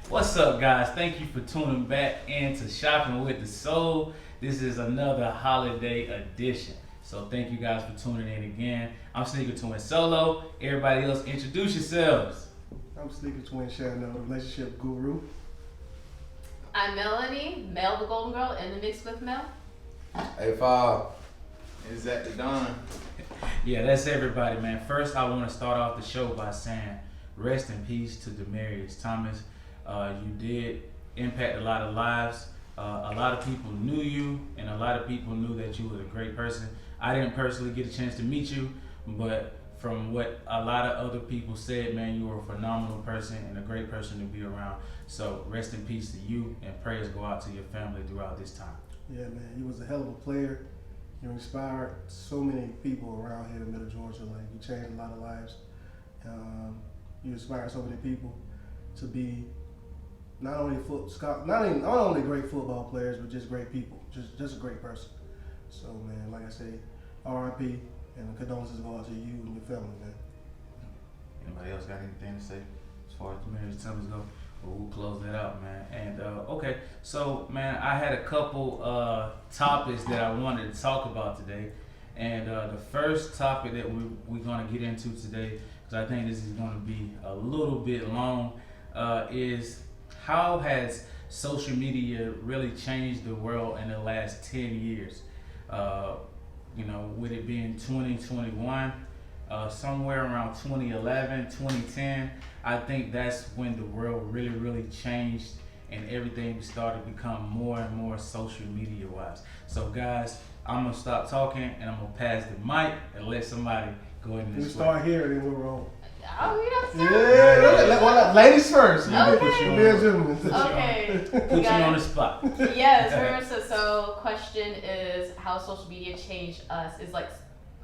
What's up, guys? Thank you for tuning back into Shopping with the Soul. This is another holiday edition. So thank you guys for tuning in again. I'm Sneaker Twin Solo. Everybody else, introduce yourselves. I'm Sneaker Twin Chanel, relationship guru. I'm Melanie, Mel the Golden Girl, in the mix with Mel. Hey, Five. Is that the Don? Yeah, that's everybody, man. First, I want to start off the show by saying rest in peace to Demaryius Thomas. You did impact a lot of lives. A lot of people knew you, and a lot of people knew that you were a great person. I didn't personally get a chance to meet you, but from what a lot of other people said, man, you were a phenomenal person and a great person to be around. So rest in peace to you, and prayers go out to your family throughout this time. Yeah, man, he was a hell of a player. You inspired so many people around here in Middle Georgia. Like, you changed a lot of lives. You inspired so many people to be not only great football players, but just great people. Just a great person. So, man, like I say, R.I.P. and condolences go out to you and your family, man. Anybody else got anything to say as far as Demaryius Thomas go? Well, we'll close that out, man. And okay, so man, I had a couple topics that I wanted to talk about today. And the first topic that we're going to get into today, because I think this is going to be a little bit long, is how has social media really changed the world in the last 10 years? With it being 2021, somewhere around 2011, 2010, I think that's when the world really, really changed and everything started to become more and more social media wise. So guys, I'm gonna stop talking and I'm gonna pass the mic and let somebody go into We this. start here and then we're wrong. Oh, we Yeah, ladies first. Okay. Be a gentleman. Okay. Put you on the spot. Yes, very much so question is how social media changed us, is like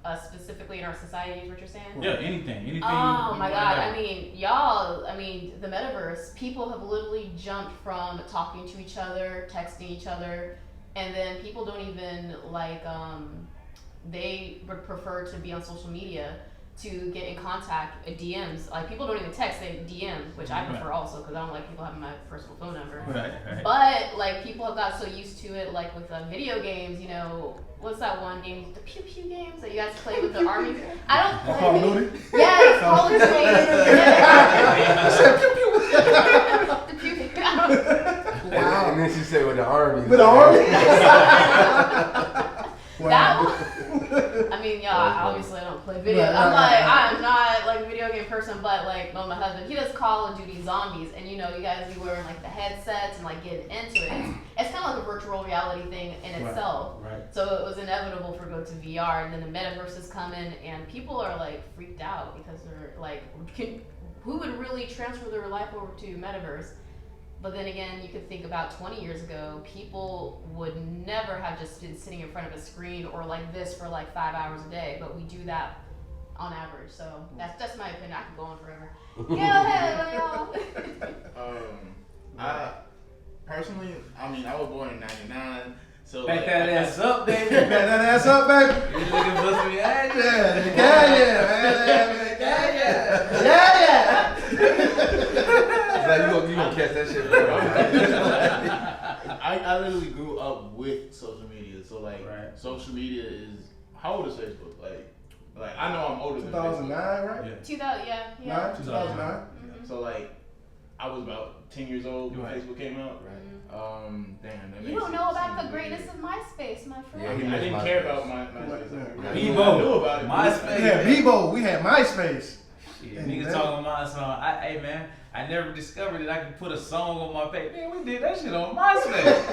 us specifically in our society, is what you're saying? Yeah, anything. Oh you my wanna god, know. I mean, the metaverse, people have literally jumped from talking to each other, texting each other, and then people don't even they would prefer to be on social media to get in contact, DMs. Like, people don't even text, they DM, which I prefer also, because I don't like people having my personal phone number. Right. But like, people have got so used to it, like with video games, what's that one game, the pew pew games that you guys play with the army? I don't play. Call of Duty? Yes, Call of Duty. The pew pew. Wow. And then she said with the army. With the army? That one. I mean, obviously I don't play video. I'm not like a video game person, but like, my husband, he does Call of Duty Zombies, and you guys be wearing like the headsets and like getting into it. It's kind of like a virtual reality thing in itself. Right. So it was inevitable for go to VR, and then the metaverse is coming, and people are like freaked out because they're like, who would really transfer their life over to metaverse? But then again, you could think about 20 years ago, people would never have just been sitting in front of a screen or like this for like 5 hours a day, but we do that on average. So that's my opinion. I could go on forever. Go ahead, y'all. I personally, I was born in '99, so Back that ass up, baby. Back that ass up, baby. You looking for some action? Yeah. Like, you gonna catch that shit, bro. I literally grew up with social media. So like, Right. social media is, how old is Facebook? Like I know I'm older than 2009, Facebook. right? Yeah. 2000, yeah. 2009. Mhm. So like, I was about 10 years old when Right. Facebook came out. Right. Damn. That You makes don't it know about seem the greatness weird. of MySpace, my friend. Yeah, I mean, I didn't MySpace. care about my Bebo. I knew about it. MySpace. Yeah, Bebo. We had MySpace. Shit, niggas talking about my song. Hey man, I never discovered that I could put a song on my page. Man, we did that shit on MySpace.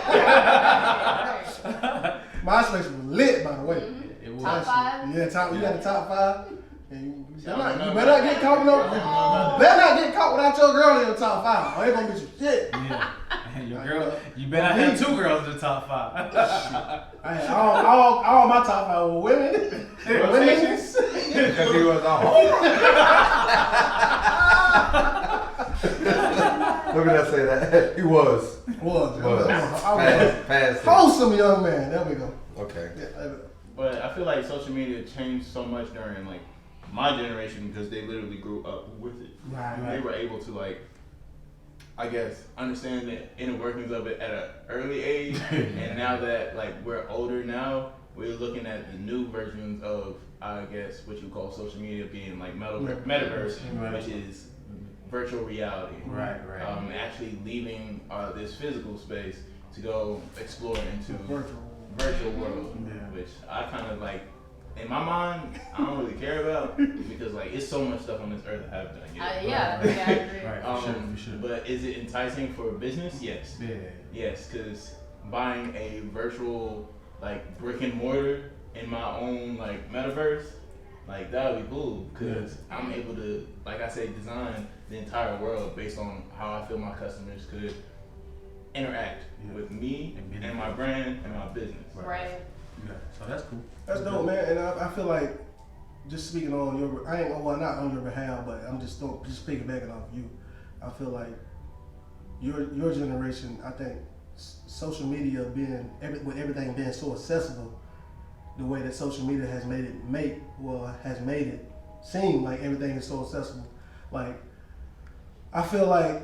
MySpace was lit, by the way. It was. Top five? Yeah, you had the top 5. And you I don't know. better not get caught. You better not get caught without your girl in the top 5. Or they gonna get you shit. Yeah. Your girl, you better not have 2 girls in the top 5. I had all my top 5 were women. Rotations? Because he was on. Look at that say that. He was. Was. Past. Wholesome young man. There we go. Okay. Yeah, But I feel like social media changed so much during like my generation because they literally grew up with it. right. They were able to like I guess, understanding the inner workings of it at an early age, and now that like we're older now, we're looking at the new versions of, I guess, what you call social media being like metaverse, Right. which is virtual reality. Right. Actually leaving this physical space to go explore into Virtual. world, Yeah. which I kind of like. In my mind, I don't really care about because like it's so much stuff on this earth I haven't done yet. Yeah, I agree. Right. For sure. But is it enticing for business? Yes. Yeah. Yes, because buying a virtual like brick and mortar in my own like metaverse, like that would be cool because I'm able to, like I say, design the entire world based on how I feel my customers could interact with me and my brand and my business. Right. Yeah. So that's cool. That's dope, man. And I feel like, just speaking on your, I ain't, well, not on your behalf, but I'm just piggybacking off you. I feel like your generation, I think social media with everything being so accessible, the way that social media has made it seem like everything is so accessible. Like, I feel like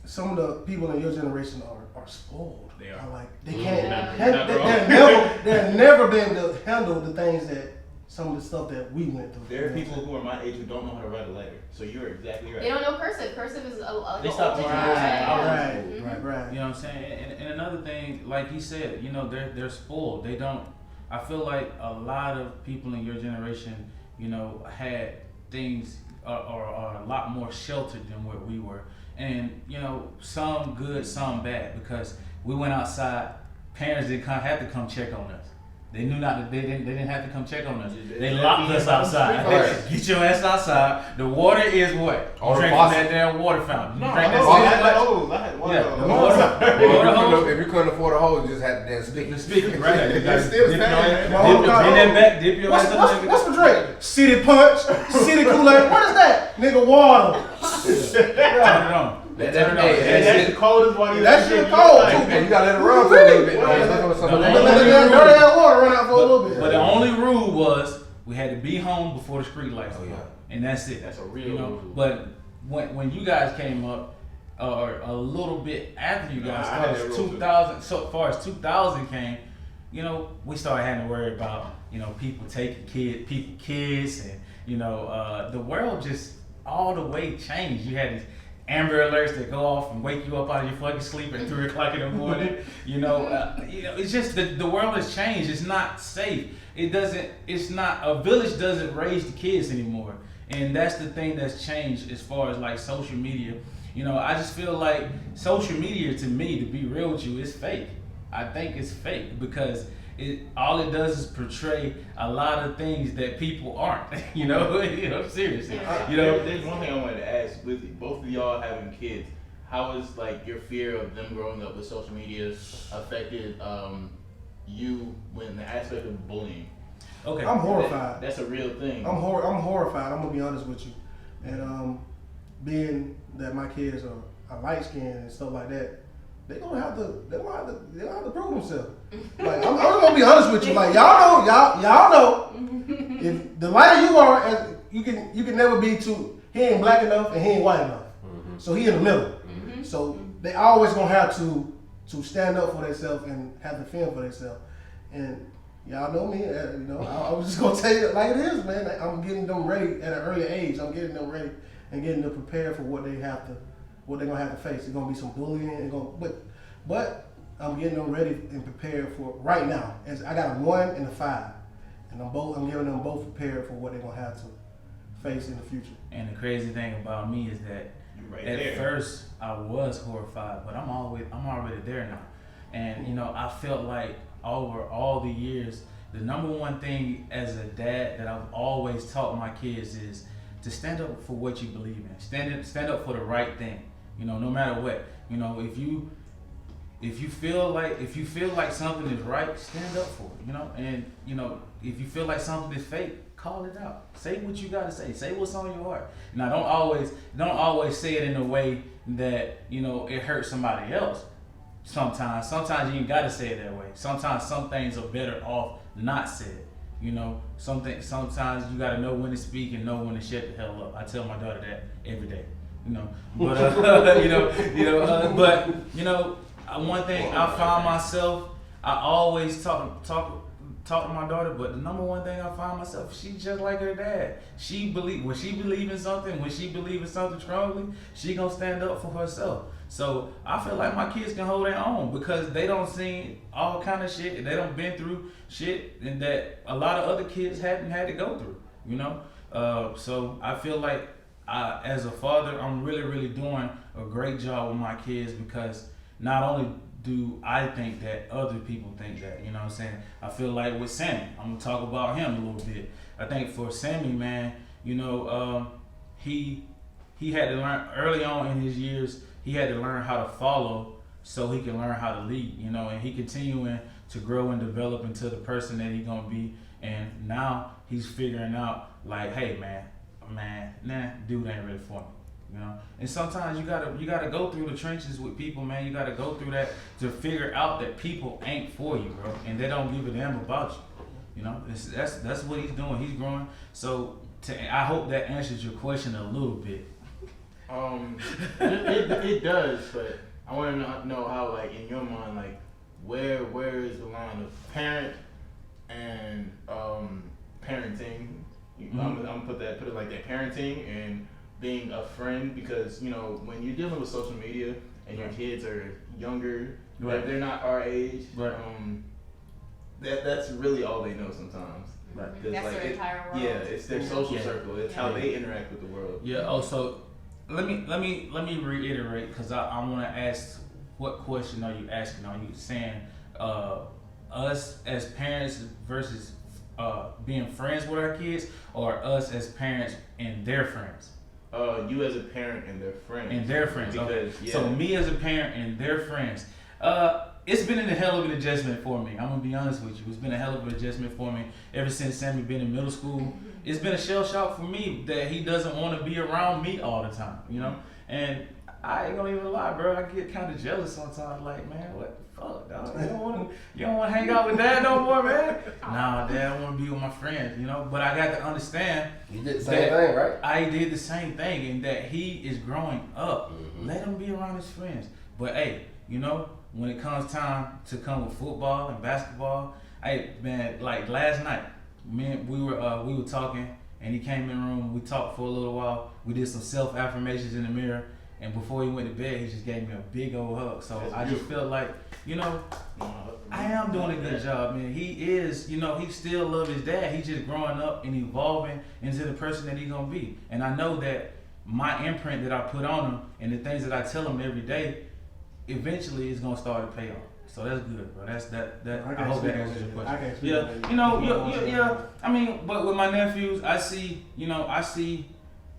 some of the people in your generation are spoiled. They are. Like they can't. Yeah. They're never been able to handle the things that some of the stuff that we went through. There are people who are my age who don't know how to write a letter. So you're exactly right. They don't know cursive. Cursive is a They stopped teaching cursive. Right. You know what I'm saying? And another thing, like he said, you know, they're spoiled. They don't. I feel like a lot of people in your generation, you know, had things are a lot more sheltered than what we were, and you know, some good, some bad, because we went outside. Parents didn't have to come check on us. They knew not to. They didn't have to come check on us. They locked us outside. Right. Get your ass outside. The water is what? All You the drink from faucet. that damn water fountain. You No, drink I that know. I six had much- hose. I had one Yeah, of the those. water hose. If you couldn't afford a hose, you just had to then stick. The speaker, right? You gotta still dip your standing. ass- dip that back, dip your ass up. What's the drink? City Punch, City Kool-Aid. What is that? Nigga, water. Turn it on. That- Turn it on. hey, And that's the coldest water you That ever shit drink. cold, Like, too. And you gotta let it run for a little bit. Man. It's looking for something No, to no, Let no, do. that dirty ass water run out for a little bit. But the only rule was we had to be home before the street lights Oh, were yeah. on. And that's it. That's a real you know. rule. But when you guys came up, or a little bit after you guys, Nah, I had started, that rule too. 2000. So far as 2000 came, you know, we started having to worry about, you know, people taking kids, and you know, the world just all the way changed. You had these Amber Alerts that go off and wake you up out of your fucking sleep at 3 o'clock in the morning. You know, it's just the world has changed. It's not safe. It's not, a village doesn't raise the kids anymore. And that's the thing that's changed as far as like social media. You know, I just feel like social media, to me, to be real with you, is fake. I think it's fake because all it does is portray a lot of things that people aren't. You know, seriously. Yeah. You know, there's one thing I wanted to ask with both of y'all having kids. How is like your fear of them growing up with social media affected you when the aspect of bullying? okay. I'm horrified. That's a real thing. I'm horrified. I'm gonna be honest with you. And being that my kids are light skinned and stuff like that, they're gonna have to prove themselves. Like I'm gonna be honest with you. Like y'all know, if the lighter you are, as you can never be too. He ain't black enough and he ain't white enough. So he in the middle. So they always gonna have to stand up for themselves and have to fend for themselves. And y'all know me, you know. I was just gonna tell you like it is, man. I'm getting them ready at an early age. I'm getting them ready and getting them prepared for what they're gonna have to face. It's gonna be some bullying. But I'm getting them ready and prepared for right now. As I got a 1 and a 5, and I'm giving them both prepared for what they're gonna have to face in the future. And the crazy thing about me is that You're right at there. first I was horrified, but I'm already there now. And you know, I felt like over all the years, the number one thing as a dad that I've always taught my kids is to stand up for what you believe in. Stand up for the right thing. You know, no matter what. You know, if you feel like something is right, stand up for it. You know, and you know, if you feel like something is fake, call it out. Say what you gotta say. Say what's on your heart. Now, don't always say it in a way that, you know, it hurts somebody else. Sometimes you ain't gotta say it that way. Sometimes some things are better off not said. You know, sometimes you gotta know when to speak and know when to shut the hell up. I tell my daughter that every day. you know. But but one thing I found myself, I always talk to my daughter, but the number one thing I find myself, she's just like her dad. When she believe in something strongly, she gonna stand up for herself. So I feel like my kids can hold their own because they don't see all kind of shit and they don't been through shit and that a lot of other kids haven't had to go through, you know? So I feel like as a father, I'm really, really doing a great job with my kids because not only do I think that, other people think that, you know what I'm saying? I feel like with Sammy, I'm gonna talk about him a little bit. I think for Sammy, man, he had to learn early on in his years, he had to learn how to follow so he can learn how to lead, and he continuing to grow and develop into the person that he gonna be. And now he's figuring out like, hey man, dude ain't really for me. And sometimes you gotta go through the trenches with people, man. You gotta go through that to figure out that people ain't for you, bro, and they don't give a damn about you. That's what he's doing. He's growing. So I hope that answers your question a little bit. It does, but I want to know how, like, in your mind, like, where is the line of parent and parenting? Mm-hmm. I'm gonna put it like that, parenting and being a friend, because when you're dealing with social media and your kids are younger, right, they're not our age, right. That's really all they know sometimes. Right. That's like, their entire world. Yeah, it's their social circle. It's how Yeah. they interact with the world. Yeah. Oh, so let me reiterate because I want to ask, what question are you asking? Are you saying us as parents versus being friends with our kids, or us as parents and their friends? You as a parent and their friends. And their friends. Because, Okay. yeah. So me as a parent and their friends. It's been a hell of an adjustment for me. I'm gonna be honest with you. It's been a hell of an adjustment for me ever since Sammy been in middle school. It's been a shell shock for me that he doesn't want to be around me all the time, And I ain't gonna even lie, bro. I get kind of jealous sometimes. Like, man, what the fuck, dog? You don't want to hang out with Dad no more, man? Nah, Dad, I want to be with my friends, But I got to understand. You did the same thing, right? I did the same thing, and that he is growing up. Mm-hmm. Let him be around his friends. But hey, when it comes time to come with football and basketball, like last night, we were talking, and he came in the room. We talked for a little while. We did some self affirmations in the mirror, and before he went to bed, he just gave me a big old hug. So That's I just felt like, I am doing a good job, man. He is, he still loves his dad. He's just growing up and evolving into the person that he's gonna be. And I know that my imprint that I put on him and the things that I tell him every day, eventually is gonna start to pay off. So that's good, bro. I hope that answers your question. Yeah. I mean, but with my nephews, I see.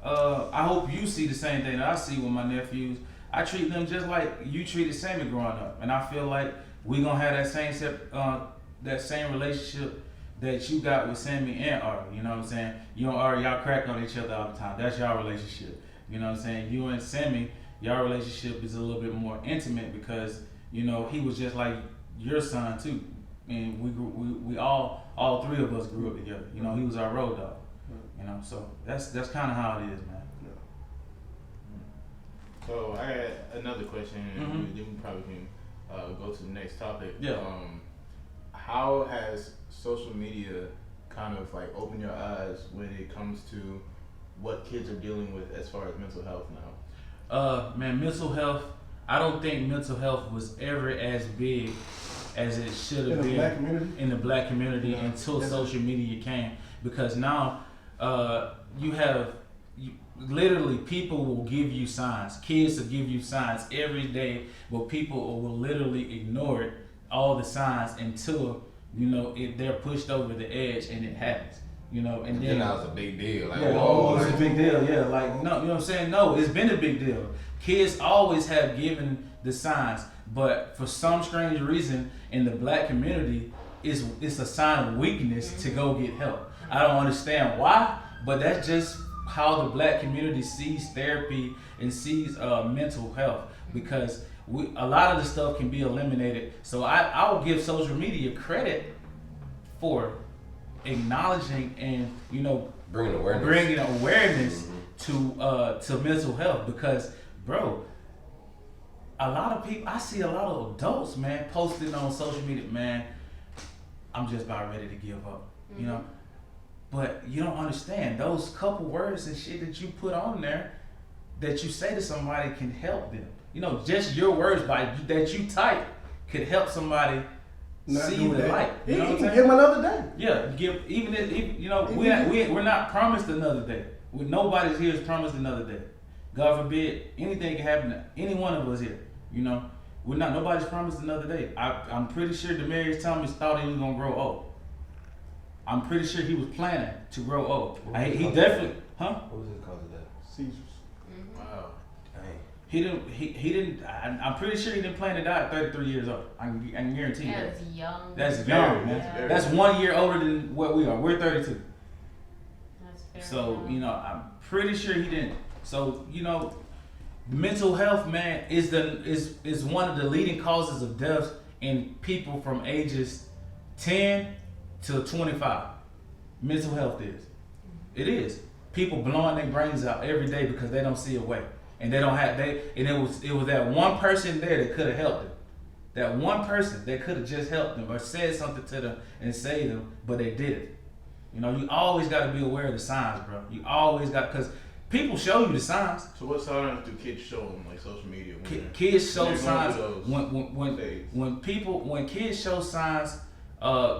I hope you see the same thing that I see with my nephews. I treat them just like you treated Sammy growing up, and I feel like we gonna have that same relationship that you got with Sammy and Ari. You know what I'm saying? You and Ari, y'all crack on each other all the time. That's y'all relationship. You know what I'm saying? You and Sammy, y'all relationship is a little bit more intimate because he was just like your son too, and we all three of us grew up together. He was our road dog. So that's kind of how it is, man. So I had another question, and Mm-hmm. then we probably can go to the next topic. Yeah. How has social media kind of like opened your eyes when it comes to what kids are dealing with as far as mental health now? Man, mental health. I don't think mental health was ever as big as it should have been in the black community until social media came. Because now literally people will give you signs. Kids will give you signs every day, but people will literally ignore it, all the signs, until they're pushed over the edge and it happens. And then that was a big deal. Like, it's a big deal. Yeah, like no, you know what I'm saying? No, it's been a big deal. Kids always have given the signs, but for some strange reason in the black community, it's a sign of weakness to go get help. I don't understand why, but that's just how the black community sees therapy and sees mental health, because a lot of the stuff can be eliminated. So I will give social media credit for acknowledging and bringing awareness to mental health because, bro, a lot of people, I see a lot of adults, man, posting on social media, man, I'm just about ready to give up, you know? But you don't understand, those couple words and shit that you put on there that you say to somebody can help them. You know, just your words that you type could help somebody see the light. You know what I'm saying? Give him another day. Yeah, even you know, we're not promised another day. Nobody's here is promised another day. God forbid anything can happen to any one of us here. You know, nobody's promised another day. I'm pretty sure Demaryius Thomas thought he was gonna grow old. I'm pretty sure he was planning to grow old. He definitely, What was his cause of death? Seizures. Wow. Dang. He didn't. I'm pretty sure he didn't plan to die at 33 years old. I can guarantee you. Yeah, that. it's young. That's young, man. Yeah. That's 1 year older than what we are. We're 32. That's very So, young. you know, I'm pretty sure he didn't. So, you know, mental health, man, is one of the leading causes of death in people from ages 10 to 25. Mental health is. It is. People blowing their brains out every day because they don't see a way. And it was that one person there that could have helped them. That one person that could have just helped them or said something to them and saved them, but they didn't. You know, you always got to be aware of the signs, bro. You always got, because people show you the signs. So what signs do kids show on like social media? Kids show when they're going signs through those when kids show signs,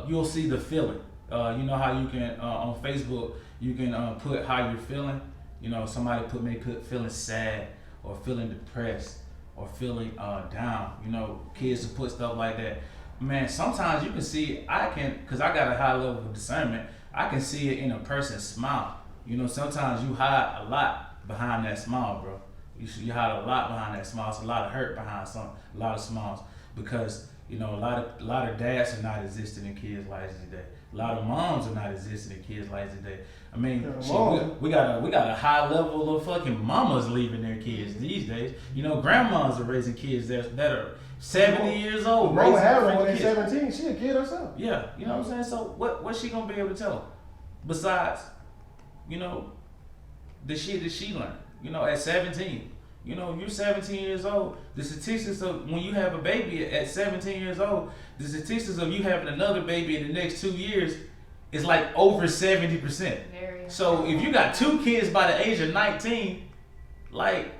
you'll see the feeling. You know how you can on Facebook you can put how you're feeling. You know, somebody may put feeling sad or feeling depressed or feeling down. You know, kids will put stuff like that. Man, sometimes you can see, because I got a high level of discernment, I can see it in a person's smile. You know, sometimes you hide a lot behind that smile, bro. You hide a lot behind that smile. It's a lot of hurt behind a lot of smiles, because you know a lot of dads are not existing in kids' lives today. A lot of moms are not existing in kids' lives today. I mean, we got a high level of fucking mamas leaving their kids these days. You know, grandmas are raising kids that are 70 years old. Mama had her when raising they're kids. 17. She a kid herself. Yeah, you know what I'm saying? So what's she gonna be able to tell them? Besides, you know, the shit that she learned, you know, at 17. You know, you're 17 years old. The statistics of when you have a baby at 17 years old, the statistics of you having another baby in the next 2 years is like over 70%. Very So if you got 2 kids by the age of 19, like,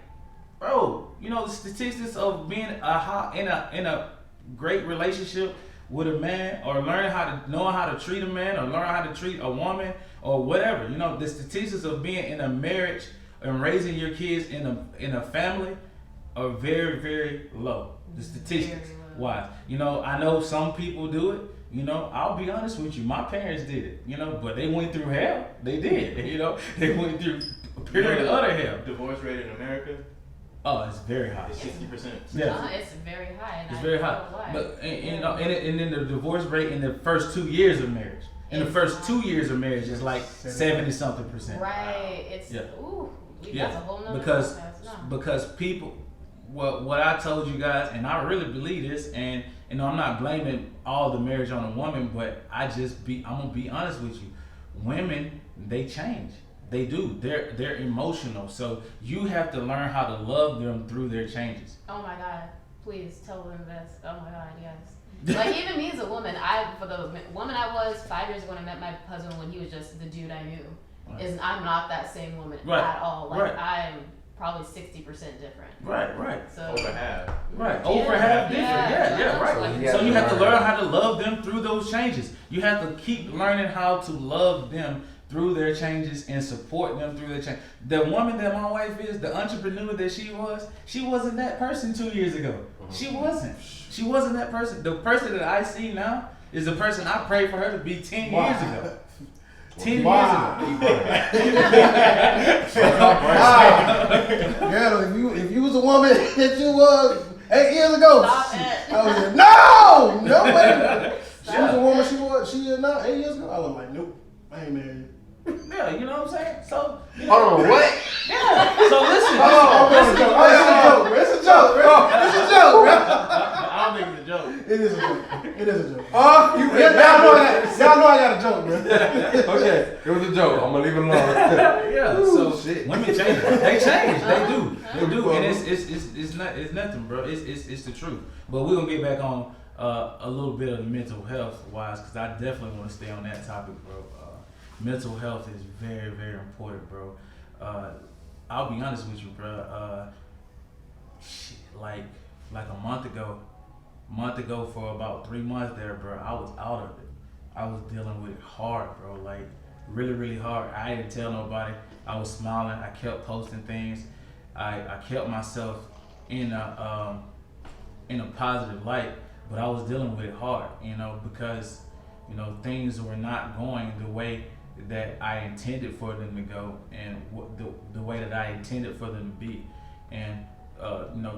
bro, you know the statistics of being in a great relationship with a man, or knowing how to treat a man, or learn how to treat a woman, or whatever. You know, the statistics of being in a marriage and raising your kids in a family are very, very low. The statistics wise. You know, I know some people do it. You know, I'll be honest with you, my parents did it, you know, but they went through hell. They did, you know. They went through a period of utter hell. Divorce rate in America? Oh, it's very high. It's 60%. Yeah. It's very high. It's very high. But you know, and then the divorce rate in the first 2 years of marriage. In the first 2 years of marriage is like 70-something%. Right. It's that's a whole nother because podcast. No. because people, what I told you guys, and I really believe this, and you know, I'm not blaming all the marriage on a woman, but I'm gonna be honest with you, women, they change. They do. They're emotional. So you have to learn how to love them through their changes. Oh my God! Please tell them this. Oh my God! Yes. Like even me as a woman, for the woman I was 5 years ago when I met my husband, when he was just the dude I knew, I'm not that same woman at all. Like I'm probably 60% different. Right. So Over half. Right, over half different. Yeah, right. So you have to learn how to love them through those changes. You have to keep learning how to love them through their changes and support them through their change. The woman that my wife is, the entrepreneur that she wasn't that person 2 years ago. She wasn't that person. The person that I see now is the person I prayed for her to be 10 years ago. 10 years ago. Girl, if you was a woman that you was 8 years ago, Stop it. I was like, no way. She was a woman she is now 8 years ago. I was like, nope, I ain't married. Yeah, you know what I'm saying? So, you know, Hold on, what? yeah. So listen. It's a joke. It's a joke. I don't think it's a joke. It is a joke. It is a joke. Oh, you Y'all know I got a joke, man. Okay, it was a joke. I'm gonna leave it alone. Yeah, so shit. women change. They change. They do. They do. And it's nothing, bro. It's the truth. But we're gonna get back on a little bit of the mental health wise, because I definitely want to stay on that topic, bro. Mental health is very, very important, bro. I'll be honest with you, bro. Shit, like a month ago for about 3 months there, bro, I was out of it. I was dealing with it hard, bro. Like really, really hard. I didn't tell nobody. I was smiling. I kept posting things. I kept myself in a positive light, but I was dealing with it hard, because things were not going the way that I intended for them to go, and the way that I intended for them to be. And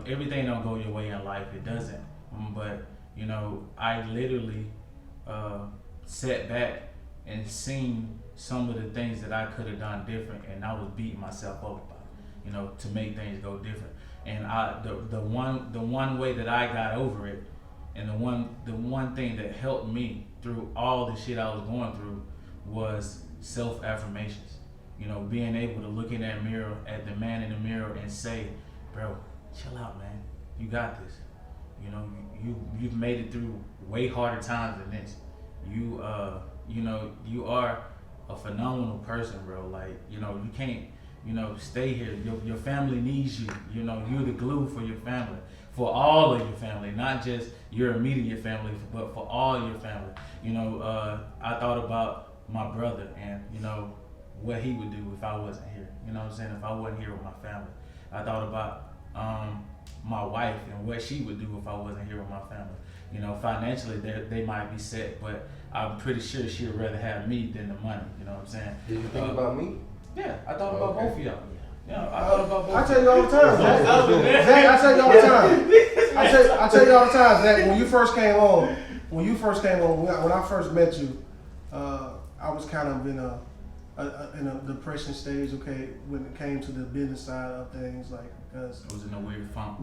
everything don't go your way in life. It doesn't. But I literally sat back and seen some of the things that I could have done different, and I was beating myself up about it, to make things go different. And the one way that I got over it, and the one thing that helped me through all the shit I was going through, was self-affirmations. Being able to look in that mirror at the man in the mirror and say, bro, chill out, man. You got this. You've made it through way harder times than this. You are a phenomenal person, bro. Like, you can't, stay here. Your family needs you. You're the glue for your family, for all of your family, not just your immediate family, but for all your family. I thought about my brother and, what he would do if I wasn't here. If I wasn't here with my family. I thought about my wife and what she would do if I wasn't here with my family. Financially they might be set, but I'm pretty sure she would rather have me than the money. You know what I'm saying? Did you think about me? Yeah, I thought about both of y'all. Yeah, I thought about both. I tell you all the time, Zach. Zach, I tell you all the time. I tell you all the time, Zach. When you first came on, when I first met you, I was kind of in a depression stage. Okay, when it came to the business side of things, because I was in a weird funk.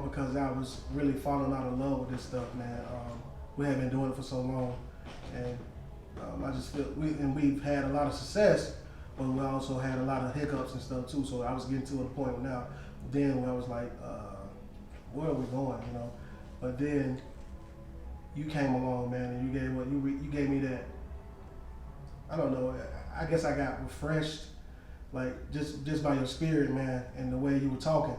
Because I was really falling out of love with this stuff, man. We had been doing it for so long, and I just feel we've had a lot of success, but we also had a lot of hiccups and stuff too. So I was getting to a point now, then where I was like, where are we going, But then you came along, man, and you gave me that. I don't know. I guess I got refreshed, like just by your spirit, man, and the way you were talking.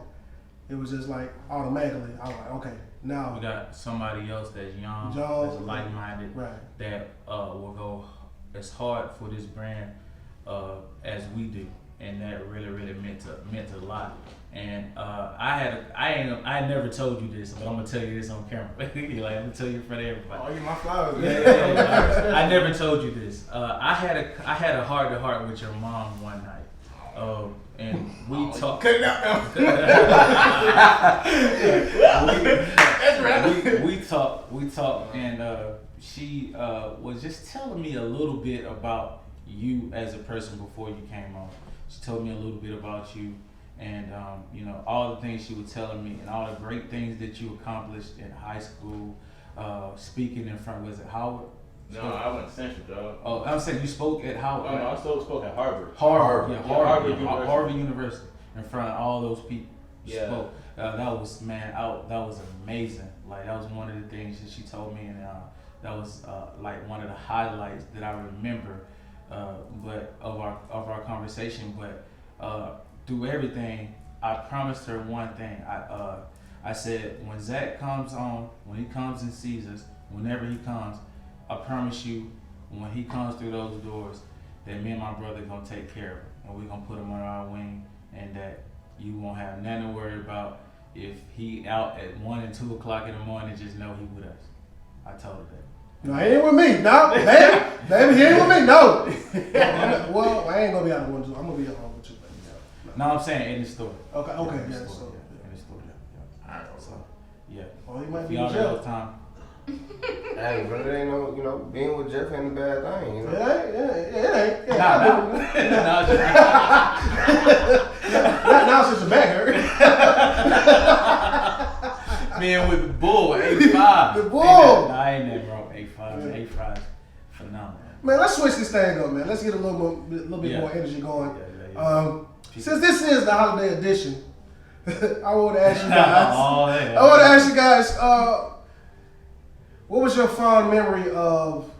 It was just like automatically. I was like, okay, now we got somebody else that's young, that's like-minded, right, that will go as hard for this brand as we do, and that really, really meant a lot. And I never told you this, but I'm gonna tell you this on camera. I'm gonna tell you in front of everybody. Oh, you my flowers. Yeah. I never told you this. I had a heart to heart with your mom one night, and we talked. Cut it out now. We talked, and she was just telling me a little bit about you as a person before you came on. She told me a little bit about you. And, all the things she was telling me and all the great things that you accomplished in high school, speaking in front, was it Howard? No, I went to Central, dog. Oh, I'm saying you spoke at Howard. Oh, no, I still spoke at Harvard. Harvard University. University. In front of all those people. Yeah. Spoke. That was amazing. Like, that was one of the things that she told me, and that was like one of the highlights that I remember, but of our conversation. But through everything, I promised her one thing. I said, when Zach comes on, when he comes and sees us, whenever he comes, I promise you, when he comes through those doors, that me and my brother gonna take care of him, and we're gonna put him on our wing, and that you won't have nothing to worry about. If he out at 1 and 2 o'clock in the morning, just know he with us. I told her that. No, he ain't with me. No, baby, he ain't with me. No. Well, I ain't gonna be out of 1 2. I'm gonna be at home with you, baby. No, I'm saying in the store. Okay, In yeah, the so, store. In the store. Yeah. All right, So, yeah. well, he might be Y'all in know jail. the time. Hey, but it ain't no, being with Jeff ain't a bad thing, It ain't. Yeah, Nah. Not now since the back hurt. Man with the bull, 85. The bull. I ain't that wrong. 85. 85 is phenomenal. Man, let's switch this thing up, man. Let's get a little bit Yeah. more energy going. Yeah. Since this is the holiday edition, I want to ask you guys. Oh, yeah. I want to ask you guys, what was your fond memory of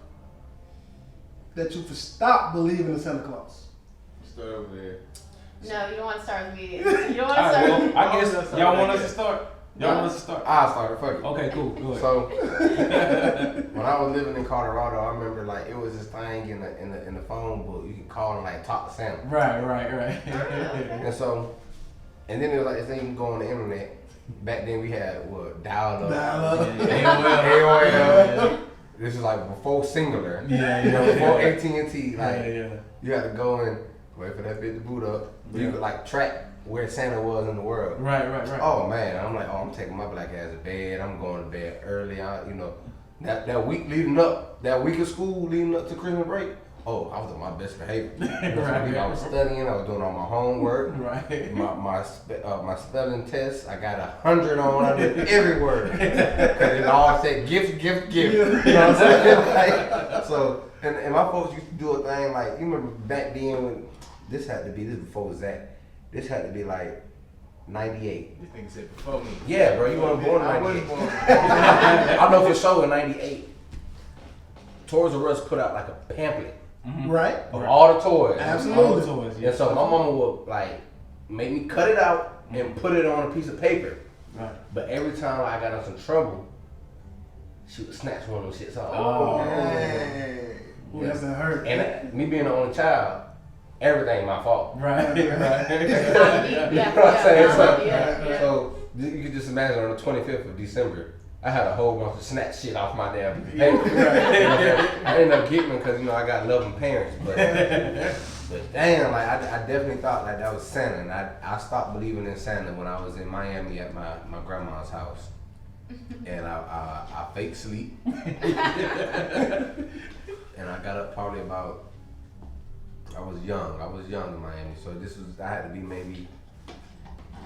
that you stopped believing in Santa Claus? Start over there. No, you don't want to start with me. You don't want to All right, start. well, I guess That's y'all all want I us to get. start? Y'all want us to start? I started fucking. Okay, cool. Go ahead. So when I was living in Colorado, I remember like it was this thing in the phone book. You could call and like talk to Santa. Right. And so, and then it was like this thing you can go on the internet. Back then we had what dial up. AOL. This is like before Singular. Yeah. You know, before AT&T. Like Yeah. you had to go and wait for that bit to boot up. But you Yeah. could like track where Santa was in the world. Right. Oh man, I'm like, I'm taking my black ass to bed. I'm going to bed early. That week leading up, that week of school leading up to Christmas break. Oh, I was on my best behavior. Right. I was studying. I was doing all my homework. Right. My spelling test. I got 100 on under every word. Cause it all said gift. You know what I'm saying? Like, so, and my folks used to do a thing like, you remember back then when this before Zach. This had to be like 98. This nigga said before me. Yeah, bro, you weren't born in I 98. wasn't born. I know for sure in 98, Toys R Us put out like a pamphlet Right? of all the toys. Absolutely. Toys, And so my mama would like make me cut it out and put it on a piece of paper. Right. But every time I got in some trouble, she would snatch one of them shits off. Oh. Ooh, that's that hurt. And me being the only child, everything my fault. Right. You know what I'm saying? Yeah. So you could just imagine on the 25th of December, I had a whole bunch of snatch shit off my damn paper. I ended up getting them because I got loving parents, but damn, like I definitely thought like that was Santa, and I stopped believing in Santa when I was in Miami at my grandma's house, and I fake sleep, and I got up probably about. I was young in Miami, so I had to be maybe.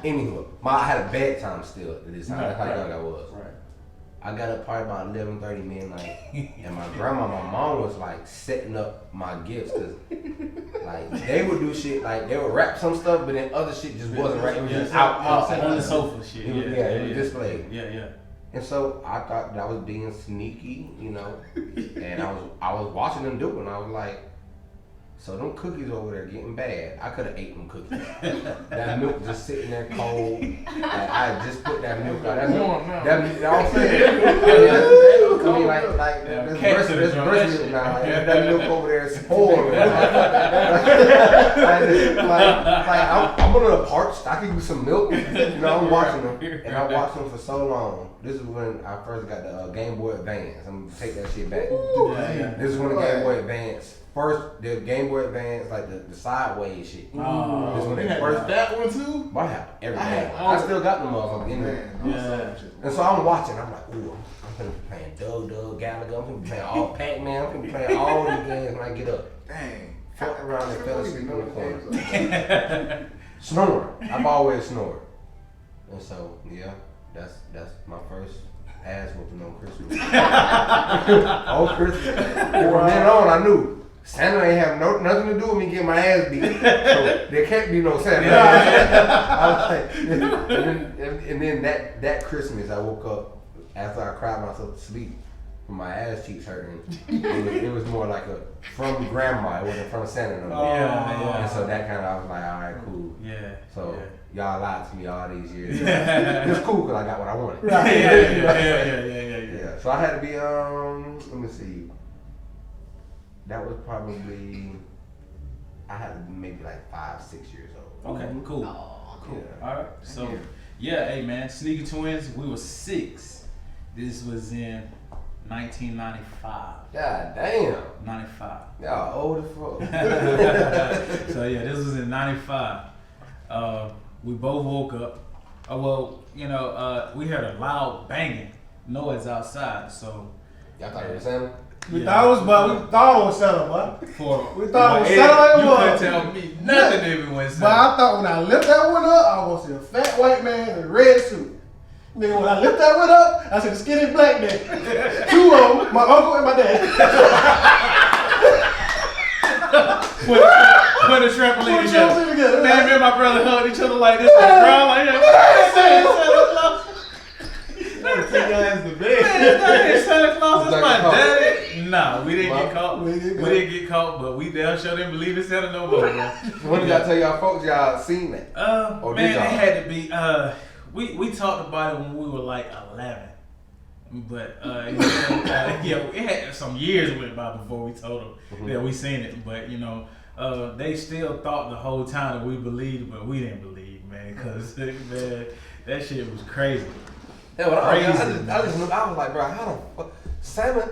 Anyway, I had a bedtime still at this time. That's how young I was. Right. I got up probably about 11:30 midnight, and my mom was like setting up my gifts because like they would do shit like they would wrap some stuff, but then other shit just wasn't right. It was just out on the sofa shit. It was displayed. Yeah. And so I thought that I was being sneaky, and I was watching them do it, and I was like, so them cookies over there getting bad. I could have ate them cookies. That milk just sitting there cold. Like I had just put that milk out. That milk, you know what I'm saying? I mean, like this breast milk now. Like, that milk over there is spoiled. I'm a little parched. I can use some milk. I'm watching them, and I watched them for so long. This is when I first got the Game Boy Advance. I'm gonna take that shit back. This is when the Game Boy Advance. First, the Game Boy Advance, like the sideways shit. Oh, This when You they had first. that one too? I have everything. had I still got them motherfuckers in there. Yeah. And so I'm watching. I'm like, ooh, I'm gonna be playing Doug Gallagher. I'm gonna be playing all Pac-Man. I'm gonna be playing all these games when I get up. Dang. Fuck around and fell asleep in the corner. Snoring. I've always snored. And so, yeah, that's my first ass whooping on Christmas. On Christmas. From then on, I knew. Santa ain't have nothing to do with me getting my ass beat, so there can't be no Santa. I was like, and then that Christmas, I woke up after I cried myself to sleep from my ass cheeks hurting. It was more like from grandma. It wasn't from Santa no more. Yeah. And so that kind of I was like, all right, cool. Yeah. So y'all lied to me all these years. It's cool because I got what I wanted. Right. Yeah. So I had to be let me see. That was probably I had to be maybe like 5-6 years old. Okay, cool. Oh. Cool. Yeah. All right. So, yeah, hey man, Sneaker Twins, we were 6. This was in 1995. God damn. 95. Y'all old as fuck. So yeah, this was in 95. We both woke up. We heard a loud banging noise outside. So Y'all thought it was Santa? We thought it was Santa, boy. for We thought it was Ed, Santa like it you was. couldn't tell me nothing if it was But Santa. I thought when I lift that one up, I was gonna see a fat white man in a red suit. Nigga, when I lift that one up, I said the skinny black man. 2 of them, my uncle and my dad. Put a trampoline Put a trampoline together. Man, me and my brother hugged each other like this on the ground like that. Take your ass to bed. Man, that ain't Santa Claus, that's my Caught. daddy. Nah, we didn't get caught. We We didn't didn't get caught, but we damn sure didn't believe in Santa no more, bro. When did y'all tell y'all folks y'all seen that? Or Man, did it y'all? had to be. We talked about it when we were like 11, but yeah, it had some years went by before we told them that we seen it. But you know, they still thought the whole time that we believed, but we didn't believe, man, because man, that shit was crazy. Yeah, but I Crazy. was like, bro, how the fuck? Simon,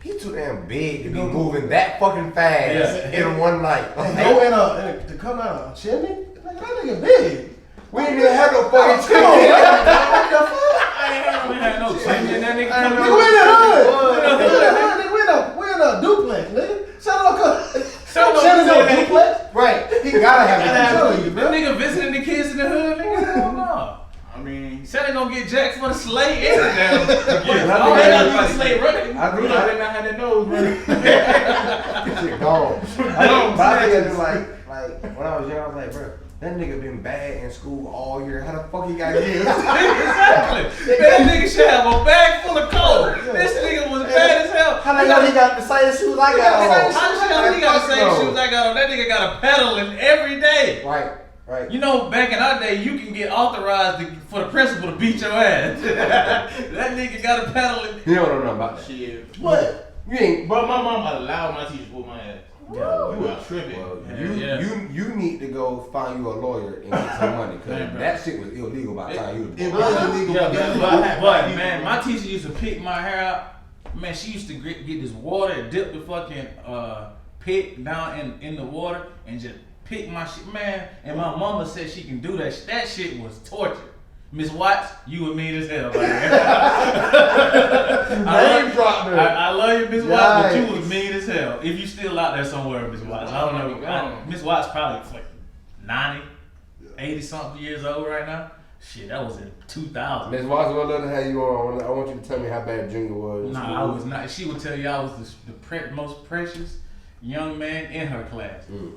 he too damn big to be moving that fucking fast in one night. To come out of a chimney? Nigga, that nigga big. We didn't even have no fucking Come on, chimney. man. What the fuck? We had no chimney in that nigga. Nigga, coming we in the hood. up. We in a duplex, nigga. Shut up, Shannon's no duplex. Right, he gotta have Tell it. you, That bro. nigga visiting the kids in the hood, nigga. Hell no. I mean, Santa gonna get jacked for the sleigh and the damn. I All think they everybody- got to be the sleigh running. I we do not not. not had that nose, man. Shit gone. But I think it's like when I was young, I was like, bro, that nigga been bad in school all year. How the fuck he got here? Exactly. Man, that nigga should have a bag full of coke. This nigga was bad as hell. How they know he got the same shoes I got How on? the hell he got the same No. shoes I got on? That nigga got a pedaling every day. Right, right. You know, back in our day, you can get authorized for the principal to beat your ass. That nigga got a pedaling. You don't know nothing about that. Shit. What? You ain't. Bro, my mom allowed my teacher to whoop my ass. Yeah, You were tripping. Well, Yeah. you need to go find you a lawyer and get some money because Man, bro. that shit was illegal by the time you was It born. was illegal. Yeah, but guess but, what? I had but my man, teacher- my teacher used to pick my hair out. Man, she used to get this water and dip the fucking pick down in the water and just pick my shit, man. And my mama said she can do that. That shit was torture. Miss Watts, you were mean as hell. Like, Name drop her. I love you, Miss Watts, but you Yikes. was mean as hell. If you still out there somewhere, Miss Watts, I don't know. Miss Watts probably like 90, 80 something years old right now. Shit, that was in 2000. Miss Watson, I'd love to have you on. I want you to tell me how bad Junior was. in Nah, school. I was not. She would tell you I was the most precious young man in her class. Mm.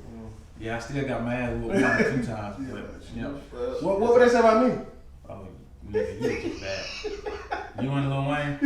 Yeah, I still got my ass whooped 1 or 2 times. But, you know, What would they say about me? oh, nigga, you was just bad. You and Lil Wayne?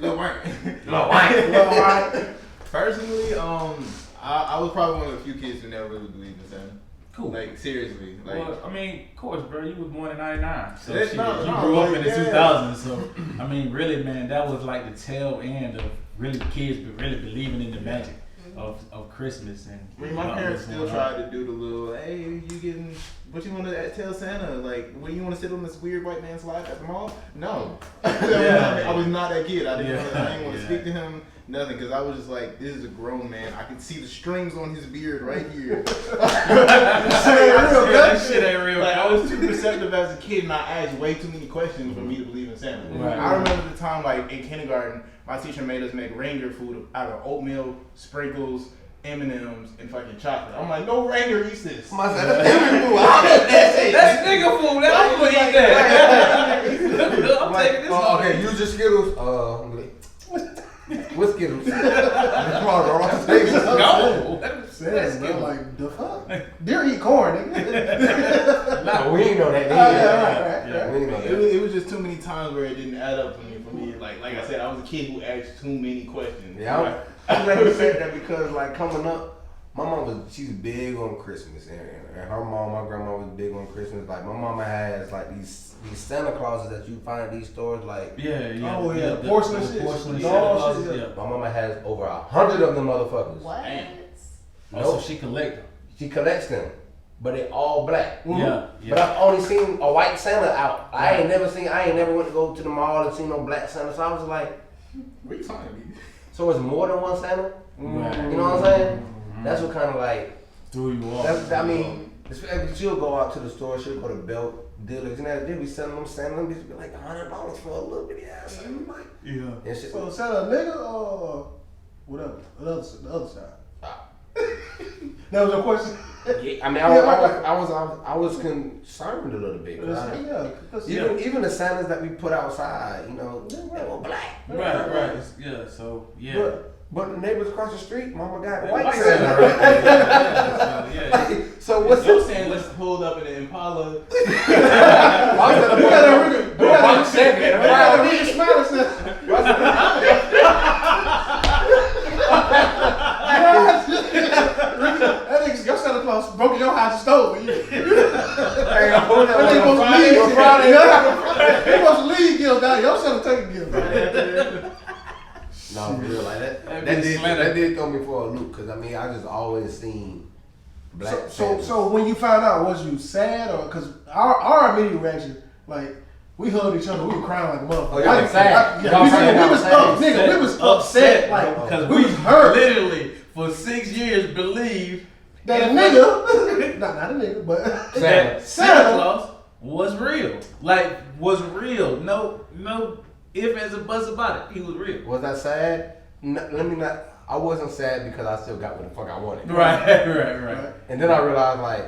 Lil Wayne. No, I Personally, I was probably one of the few kids who never really believed in Santa. Cool. Like seriously, like Well, I mean, of course, bro. You was born in '99, so It's shit, not- you no, grew up like, in the yeah. 2000s. So, I mean, really, man, that was like the tail end of really kids really believing in the magic of Christmas. And I mean, my parents still tried to do the little, hey, you getting, what you want to tell Santa? Like, when you want to sit on this weird white man's lap at the mall? No. I was not that kid. I didn't want to speak to him, nothing, because I was just like, this is a grown man. I can see the strings on his beard right here. That shit ain't real. Like, I was too perceptive as a kid, and I asked way too many questions for me to believe in Santa. Right. I remember the time, like, in kindergarten, my teacher made us make reindeer food out of oatmeal, sprinkles, M&Ms, and fucking chocolate. I'm like, no reindeer eats this. My son, that's every fool. That's it. That's nigga food. That's what eat that. I'm taking this off. Okay, use your Skittles. With Skittles. Come on, bro. Ross Davis. Go. Saying, bro, like, the fuck? Deer eat corn, nigga. No, we ain't know that. right. We ain't know that. It was just too many times where it didn't add up for me. Like I said, I was a kid who asked too many questions. Yeah, I'm glad you said that because, like, coming up, my mom she's big on Christmas, and her mom, my grandma was big on Christmas. Like, my mama has like these Santa Clauses that you find at these stores, like. Yeah. Oh, yeah, porcelain shit. Porcelain Doll shit. shit, Yeah. My mama has over 100 of them motherfuckers. What? Damn. Oh, so she collect them. She collects them, but they all black. Yeah. But I've only seen a white Santa out. I ain't never went to go to the mall and seen no black Santa. So I was like, What are you talking about? so it's more than one Santa? Right. You know what I'm saying? That's what kind of like, Threw you off. I mean, she'll go out to the store, she'll go to Belt Dealers, and they'll be selling them these be like $100 for a little bitty ass. And I'm like, Yeah. and shit. So, Santa nigga or whatever? The other side. That was your question? I mean, I was concerned a little bit. 'Cause even the Santas that we put outside, you know, they were black. Right. Yeah. So yeah. But the neighbors across the street, Mama got white White Santa. Santa, right? Yeah. So what's Your this? Santa's pulled up in an Impala. Why is that We got a a we got box Santa? a nigga smiling Santa. That nigga, your Santa Claus broke in your house and stole it. Hey, hold That nigga on. supposed to leave. On Friday night. He supposed to leave gifts down. Your Santa taking gifts. No, for real, like that. That'd That be did, slender. that did throw me for a loop, cause I mean, I just always seen black. So when you found out, was you sad or because our immediate reaction, like we hugged each other, we were crying like a motherfucker. Oh, y'all was sad. Yeah, Y'all we, sad, we y'all was sad. up, nigga. We was upset, like because we was hurt literally for 6 years believed that a nigga, not a nigga, but Santa. Santa Claus was real. Like was real. No if as a buzz about it. He was real. Was I sad? Let me not. I wasn't sad because I still got what the fuck I wanted. Right. And then I realized, like,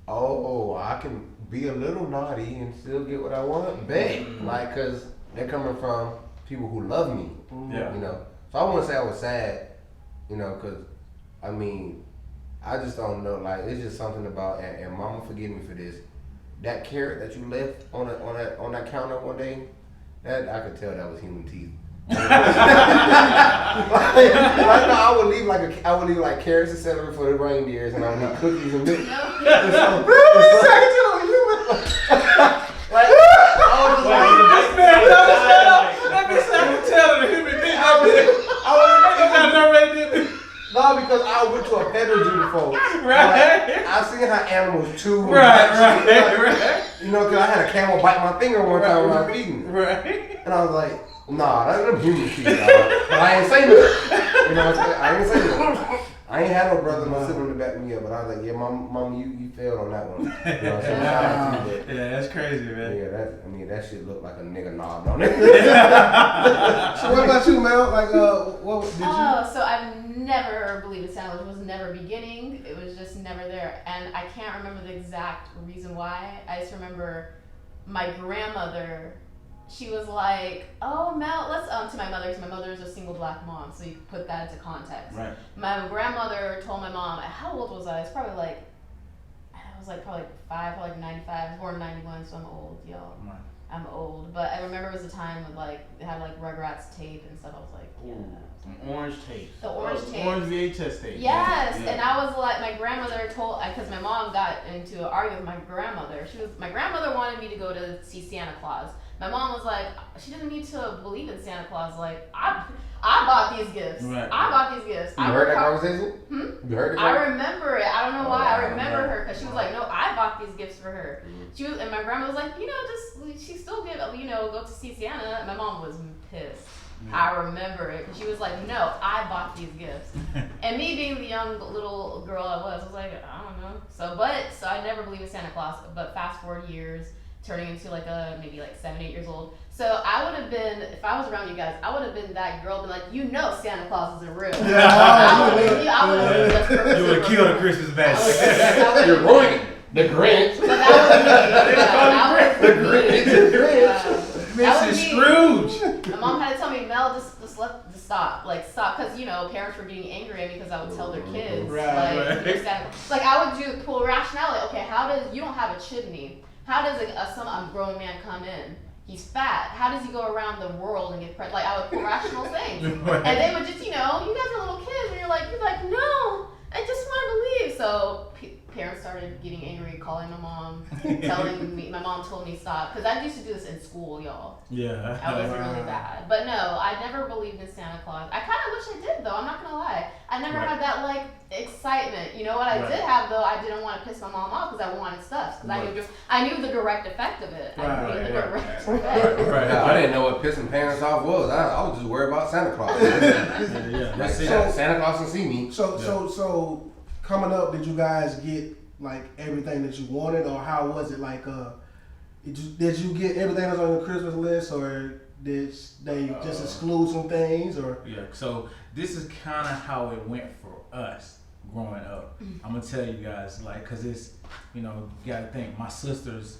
oh, I can be a little naughty and still get what I want. Bet, like, cause they're coming from people who love me. Yeah. You know. So I wouldn't say I was sad. You know, cause I mean, I just don't know. Like, it's just something about, and Mama, forgive me for this. That carrot that you left on that counter one day, that I could tell that was human teeth. like, no, I would leave like carrots and celery for the reindeers, and I would leave cookies and milk. Like, I was just like, Let me say I can tell the human being. no, because I went to a pet zoo before. Right. Like, I seen how animals chew. and Right. You know, because I had a camel bite my finger one time when I was feeding. Right. And I was like, nah, that's them human teeth, dog. But I ain't say nothing. You know what I'm saying? I ain't say nothing. I ain't had no brother no sitting on the back of me up, but I was like, yeah, mom, you failed on that one. You know what I'm saying? Shout out to you, but Yeah, that's crazy, man. yeah, that shit looked like a nigga knob, don't it? So what about you, Mel? Like, what did you? Oh, so I've never believed in Santa. It was never beginning. It was just never there. And I can't remember the exact reason why. I just remember my grandmother, she was like, oh, Mel, let's, to my mother, because my mother is a single black mom, so you put that into context. Right. My grandmother told my mom, how old was I? It's probably like, I was like probably 5, probably like 95. I was born in 91, so I'm old, y'all. Right. I'm old. But I remember it was a time with like, they had like Rugrats tape and stuff. I was like, yeah. Some orange tape. The orange tape. Orange VHS tape. Yes, Yeah. and I was like, my grandmother told, because my mom got into an argument with my grandmother. My grandmother wanted me to go to see Santa Claus. My mom was like, she doesn't need to believe in Santa Claus. Like, I bought these gifts. Right. I bought these gifts. You I heard that worked hard- conversation? You heard the I conversation? remember it. I don't know why. Oh, I remember wow. her because she was like, no, I bought these gifts for her. She was, and my grandma was like, just she still get, go to see Santa. And my mom was pissed. I remember it because she was like, no, I bought these gifts. And me being the young little girl I was like, I don't know. So I never believed in Santa Claus. But fast forward years, turning into like maybe like 7, 8 years old. So I would have been, if I was around you guys, I would have been that girl, be like, Santa Claus isn't real. I You would have killed a Christmas magic. You're ruining the Grinch. But that was me. The Grinch. That Mrs. was me. Scrooge. My mom had to tell me, Mel, just stop, because parents were getting angry at me because I would tell their kids, Right. like I would do pull rationality. Okay, how does you don't have a chimney? How does a grown man come in? He's fat. How does he go around the world and get pregnant? Like I would pull rational things, Right. and they would just, you guys are little kids, and you're like, no, I just want to believe. So parents started getting angry, calling my mom, telling me. My mom told me stop because I used to do this in school, y'all. Yeah. I was really bad. But no, I never believed in Santa Claus. I kind of wish I did, though. I'm not going to lie. I never Right. had that, excitement. You know what I Right. did have, though? I didn't want to piss my mom off because I wanted stuff. Because I knew the direct effect of it. I knew the direct effect. Right. I didn't know what pissing parents off was. I was just worried about Santa Claus. Yeah. Like, That's it. Santa Claus can see me. So coming up, did you guys get everything that you wanted, or how was it? Did you get everything that's on your Christmas list, or did they just exclude some things, or? Yeah, so this is kind of how it went for us. growing up. I'm gonna tell you guys, like, cause it's, you know, you gotta think. My sister's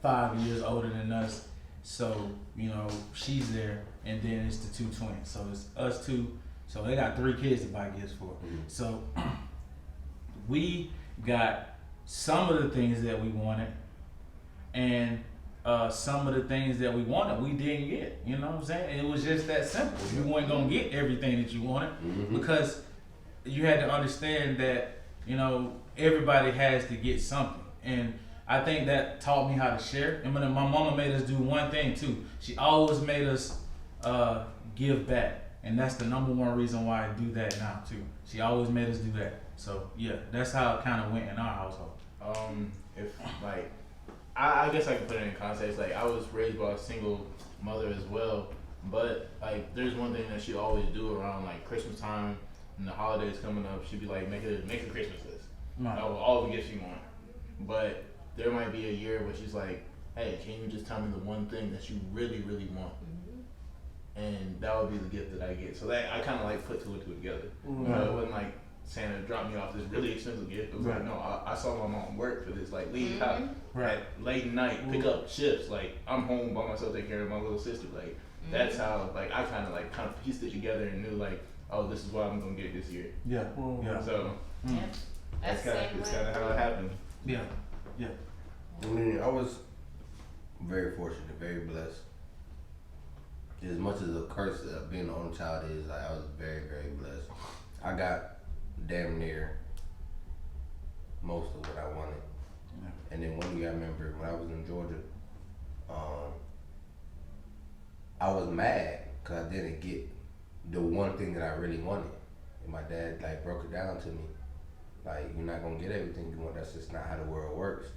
5 years older than us, so you know she's there, and then it's the 2 twins. So it's us two. So they got 3 kids to buy gifts for. So we got some of the things that we wanted, and some of the things that we wanted we didn't get. You know what I'm saying? It was just that simple. You weren't gonna get everything that you wanted because you had to understand that, you know, everybody has to get something. And I think that taught me how to share. And when my mama made us do one thing too. She always made us give back. And that's the number one reason why I do that now too. She always made us do that. So yeah, that's how it kind of went in our household. If like, I guess I can put it in context. Like, I was raised by a single mother as well, but like, there's one thing that she always do around like Christmas time and the holidays coming up. She'd be like, make a Christmas list of all the gifts you want. But there might be a year where she's like, hey, can you just tell me the one thing that you really, really want? And that would be the gift that I get. So that I kind of like put 2 and 2 together. It wasn't like Santa dropped me off this really expensive gift. It was like, no, I saw my mom work for this. Like, leave out at late night, pick up shifts. Like, I'm home by myself, taking care of my little sister. Like, that's how, like, I kind of pieced it together and knew, like, oh, this is what I'm going to get this year. Yeah. So, That's kind of how it happened. Yeah. I mean, I was very fortunate, very blessed. As much as a curse of being the only child is, like, I was very, very blessed. I got damn near most of what I wanted. Yeah. And then one year I remember when I was in Georgia, I was mad because I didn't get the one thing that I really wanted. And my dad like broke it down to me. Like, you're not gonna get everything you want. That's just not how the world works.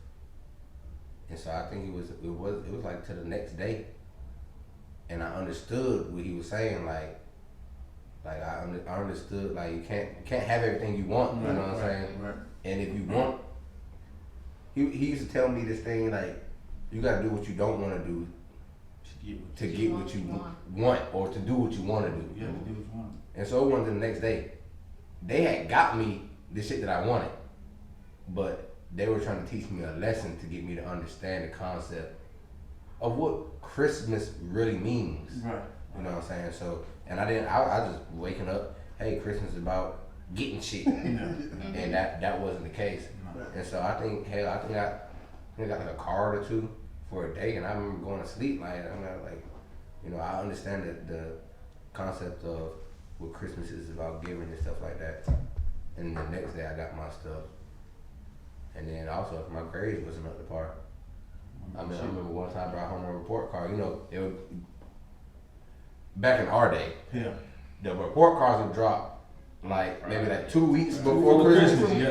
And so I think it was like to the next day, and I understood what he was saying. Like I understood, like, you can't have everything you want. You know what I'm saying? Right. And if you want, he used to tell me this thing, like, you gotta do what you don't want to do to get what you want, or to do what you want to do. Yeah, to do what you want. And so it wasn't the next day. They had got me the shit that I wanted, but they were trying to teach me a lesson to get me to understand the concept of what Christmas really means. Right. You know what I'm saying? So, and I just waking up, hey, Christmas is about getting shit. And that wasn't the case. And so I think I got like a card or 2 for a day, and I remember going to sleep like, I'm not like, you know, I understand the concept of what Christmas is about, giving and stuff like that. And the next day I got my stuff. And then also my grades wasn't up to par. I remember one time I brought home a report card. You know, it was back in our day. Yeah. The report cards would drop like maybe like 2 weeks before Christmas. Yeah.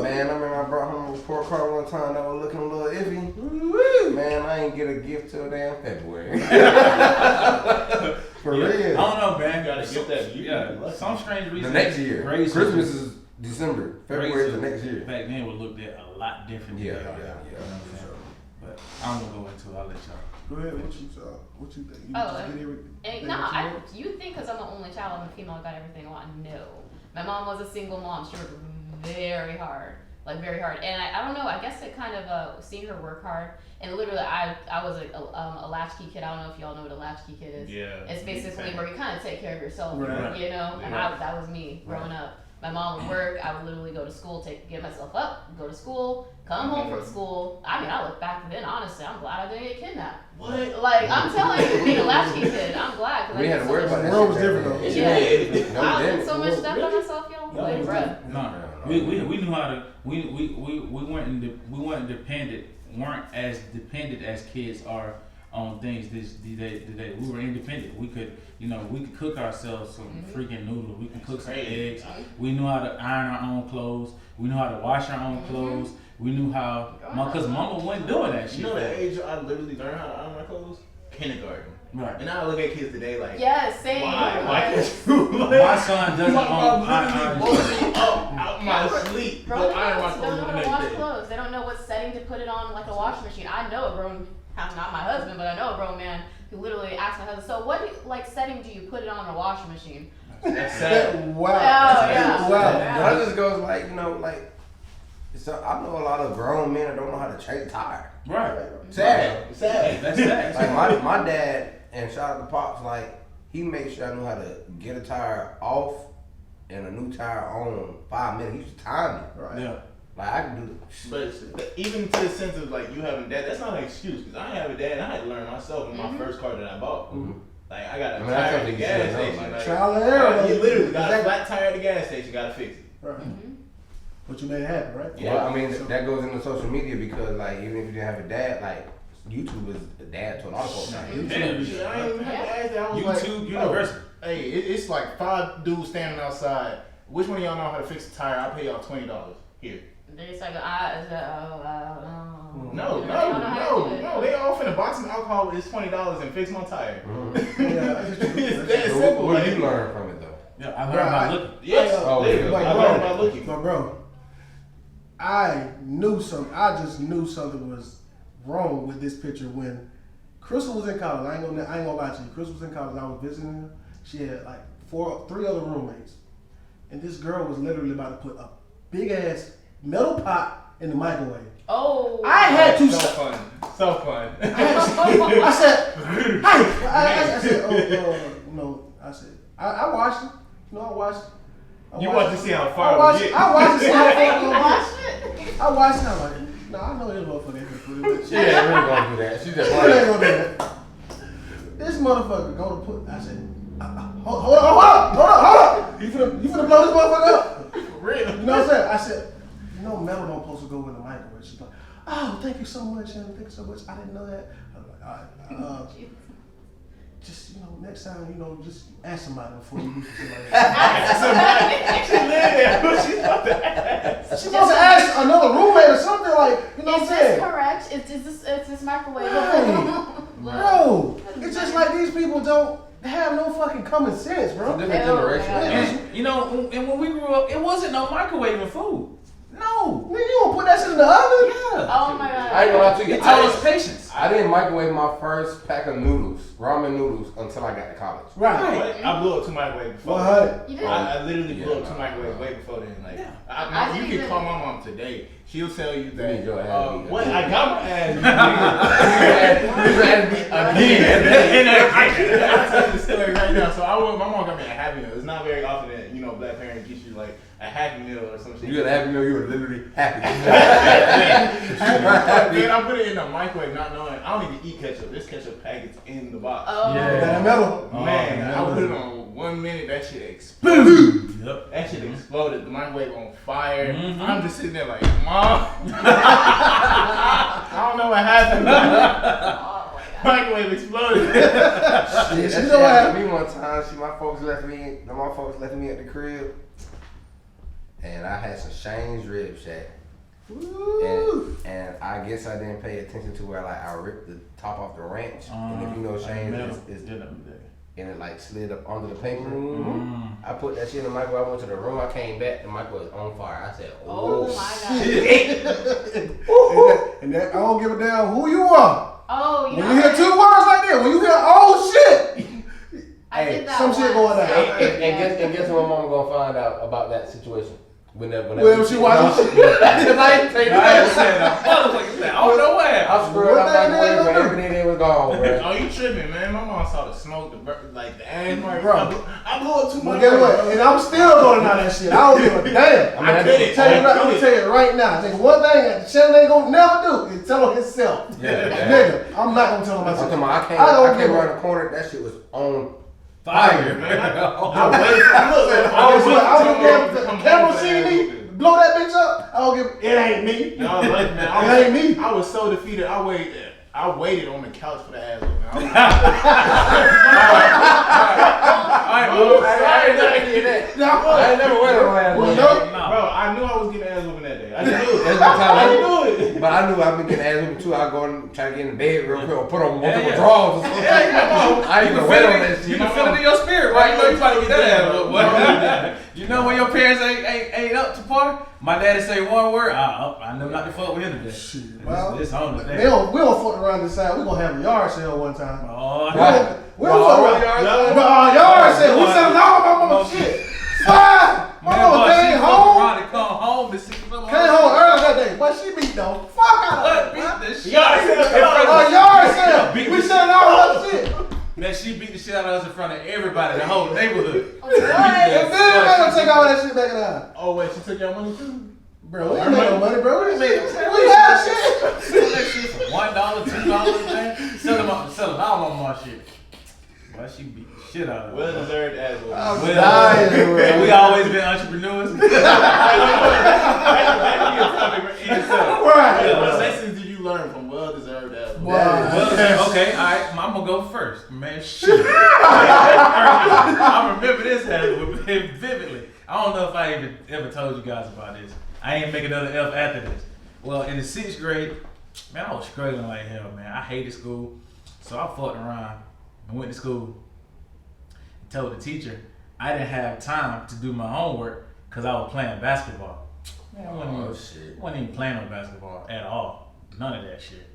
Man, I remember I brought home a report card one time that was looking a little iffy. Woo! Man, I ain't get a gift till damn February. For real. I don't know, man. Gotta get that year. Yeah. Some strange reason. The next year. Christmas is December. February is the next year. Back then would look at a lot different. Yeah. But I'm gonna go into it. I'll let y'all. Go ahead. What you think? You think because I'm the only child, I'm a female, I got everything I want. No, my mom was a single mom. She worked very hard, And I don't know. I guess it kind of seeing her work hard. And literally, I was a latchkey kid. I don't know if y'all know what a latchkey kid is. Yeah. It's basically where you kind of take care of yourself, right. You know. And that was me growing up. My mom would work. I would literally go to school, get myself up, go to school, come home from school. I mean, I look back then, honestly, I'm glad I didn't get kidnapped. What? Like, I'm telling you, being a latchkey kid, I'm glad. Cause we had to worry about that. The world was different, though. Yeah. I did so much stuff on myself, yo. Like, bruh. No. We knew how to, we weren't as dependent as kids are on things today. We were independent. We could cook ourselves some freaking noodles. We could cook some eggs. We knew how to iron our own clothes. We knew how to wash our own clothes. We knew how, because mama wasn't doing that shit. You know the age I literally learned how to iron my clothes? Kindergarten. Right. And I look at kids today like, same. Why can't you? My son doesn't iron out my sleep. Grown adults don't know how to wash clothes. They don't know what setting to put it on like a washing machine. I know a grown, not my husband, but I know a grown man who literally asked my husband, so what setting do you put it on a washing machine? That's sad. Wow. Oh, yeah. Wow. That just goes like, so I know a lot of grown men that don't know how to change a tire. Right. Sad. Sad. That's sad. Like my dad, and shout out to Pops, like he made sure I knew how to get a tire off and a new tire on 5 minutes. He used to time me. Right. Yeah. Like I can do But even to the sense of like you having a dad, that's not an excuse because I didn't have a dad and I had to learn myself in my first car that I bought. Mhm. Like I got a I mean, that's tire at the something you gas should know, station. like, trial and error. You literally got a Exactly. flat tire at the gas station, gotta fix it. Right. Mm-hmm. But you made it happen, right? Yeah. Well, I mean, that goes into social media because, like, even if you didn't have a dad, like, YouTube is the dad to a lot of folks. Like, Shit, I ain't even have to ask that. I was YouTube like, University. Oh, hey, it's like 5 dudes standing outside. Which one of y'all know how to fix a tire? I'll pay y'all $20 here. They just like, oh. No, They don't know how to do it. no. They all finna box some alcohol with this $20 and fix my tire. mhm. Yeah, that's true. It's That's that true. simple. What Like, do you learn from it, though? Yeah, I learned by looking. Yes, Oh, literally. yeah. I learned by looking. But bro, I just knew something was wrong with this picture when Crystal was in college. I ain't gonna lie to you. Crystal was in college. I was visiting her. She had like 3 other roommates, and this girl was literally about to put a big ass metal pot in the microwave. Oh. I had to. So fun. So fun. I said, hey, I said, no. I said, I watched it. No, I watched it. You watched to see how I far watched we it. get. I watched it. See how far You we gonna watched get. it? I watched it. I'm like, no, I know this motherfucker ain't gonna put it. She ain't really gonna do that. She just She ain't like, gonna do that. This motherfucker gonna put. I said, hold up. You finna blow this motherfucker up? For real. You know what I'm saying? I said, metal don't supposed to go in the microwave. She's like, oh, thank you so much, Shannon. Thank you so much. I didn't know that. I was like, all right. Just, next time, just ask somebody before you do something like that. She's about to ask. She's supposed to ask another roommate or something like, you know what I'm Is saying? this correct? Is this microwave? Right. Bro, it's just like these people don't have no fucking common sense, bro. different Oh, my generation. God. And, and when we grew up, it wasn't no microwaving food. No. Nigga, you gonna put that shit in the oven? Yeah. Oh my god. I ain't gonna lie to you. It taught us patience. I didn't microwave my first pack of noodles, ramen noodles, until I got to college. Right. What? I blew up 2 microwaves before. 100. You did? I literally blew Yeah, up 2 nah. microwaves way before then. Like, Yeah. I you didn't can call even- my mom today. She'll tell you You that. need your ass beat. What? I got my ass Again. I'll tell you the story right now. So my mom got me a Happy Meal. It's not very often that black parent gets you like a Happy Meal or some shit. You got to have me know you were literally happy. Then I put it in the microwave, not knowing I don't even eat ketchup. There's ketchup packets in the box. Oh. Yeah. That metal. Man, Oh, I put it on 1 minute. That shit exploded. Yep. That shit exploded. The microwave on fire. Mhm. I'm just sitting there like, Mom. I don't know what happened. Oh my god. Microwave exploded. Shit, That you shit know what happened to happened? me one time. My folks left me at the crib, and I had some Shane's Rib Shack. Woo. And I guess I didn't pay attention to where I ripped the top off the ranch, and if you know Shane's is and it like slid up under the paper. I put that shit in the microwave. I went to the room. I came back. The microwave was on fire. I said, Oh "Oh, my god. shit!" And that, I don't give a damn who you are. Oh, you When know you hear 2 words like that, when you hear oh shit, I Hey, did that some shit once. going down. And guess what my mama gonna find out about that situation? When she watching shit. Because I ain't take that. I don't know what happened. I screwed up What that my nigga microwave gonna and do? everything that was gone, bro. Oh, you tripping, man. My mom saw the smoke, the ash mark. Bro. I blew up 2 But guess what? And I'm still going out that shit. I don't give a damn. I couldn't. I'm gonna tell you right now. Think one thing that Shannon ain't gonna never do is tell on himself. Yeah. Nigga, I'm not gonna tell him I'm myself. talking about, I don't I came give a- around the corner, that shit was on Fire, Man, man. I waited for I don't give to a come camera home see for me, that. blow that bitch up. I don't give. It ain't me. No, look, man. It ain't me. I was so defeated. I waited on the couch for the ass whooping. I was Alright, well, I ain't never did that. I ain't never went on ass Well, whooping. no. Bro, I knew I was getting ass whooping that day. I knew it. That's the time I knew it. But I knew I've been getting ass whooping too. I go and try to get in the bed real quick or put on multiple yeah. drawers or something. Yeah, I ain't even wait on that You shit. can feel it in your spirit, right? You know you about to get that ass whooped, boy. You know when your parents ain't up to par? My daddy say one word, I know not to fuck with him today. Shit, well, It's on we today. don't fuck around this side. We gonna have a yard sale one time. Oh, We don't fuck around. Yard But yard sale. We selling all my mama shit. that she beat the shit out of us in front of everybody, the whole neighborhood. What? If they gonna take all that shit back in the house. Oh wait, she took your money too? Bro, we ain't make no money, bro. We Man, have shit. sell that shit for $1, $2, man. Sell all my shit. Why she beat the shit out of us? Well deserved as well. I'm dying, bro. And we always been entrepreneurs. Right. What lessons did you learn from well deserved as well? Well, okay, all right. I'm gonna go first, man. Shit. I remember this vividly. I don't know if I even ever told you guys about this. I ain't make another F after this. Well, in the 6th grade, man, I was struggling like hell, man. I hated school, so I fucked around and went to school. And told the teacher I didn't have time to do my homework because I was playing basketball. Man, I wasn't even playing on basketball at all. None of that shit.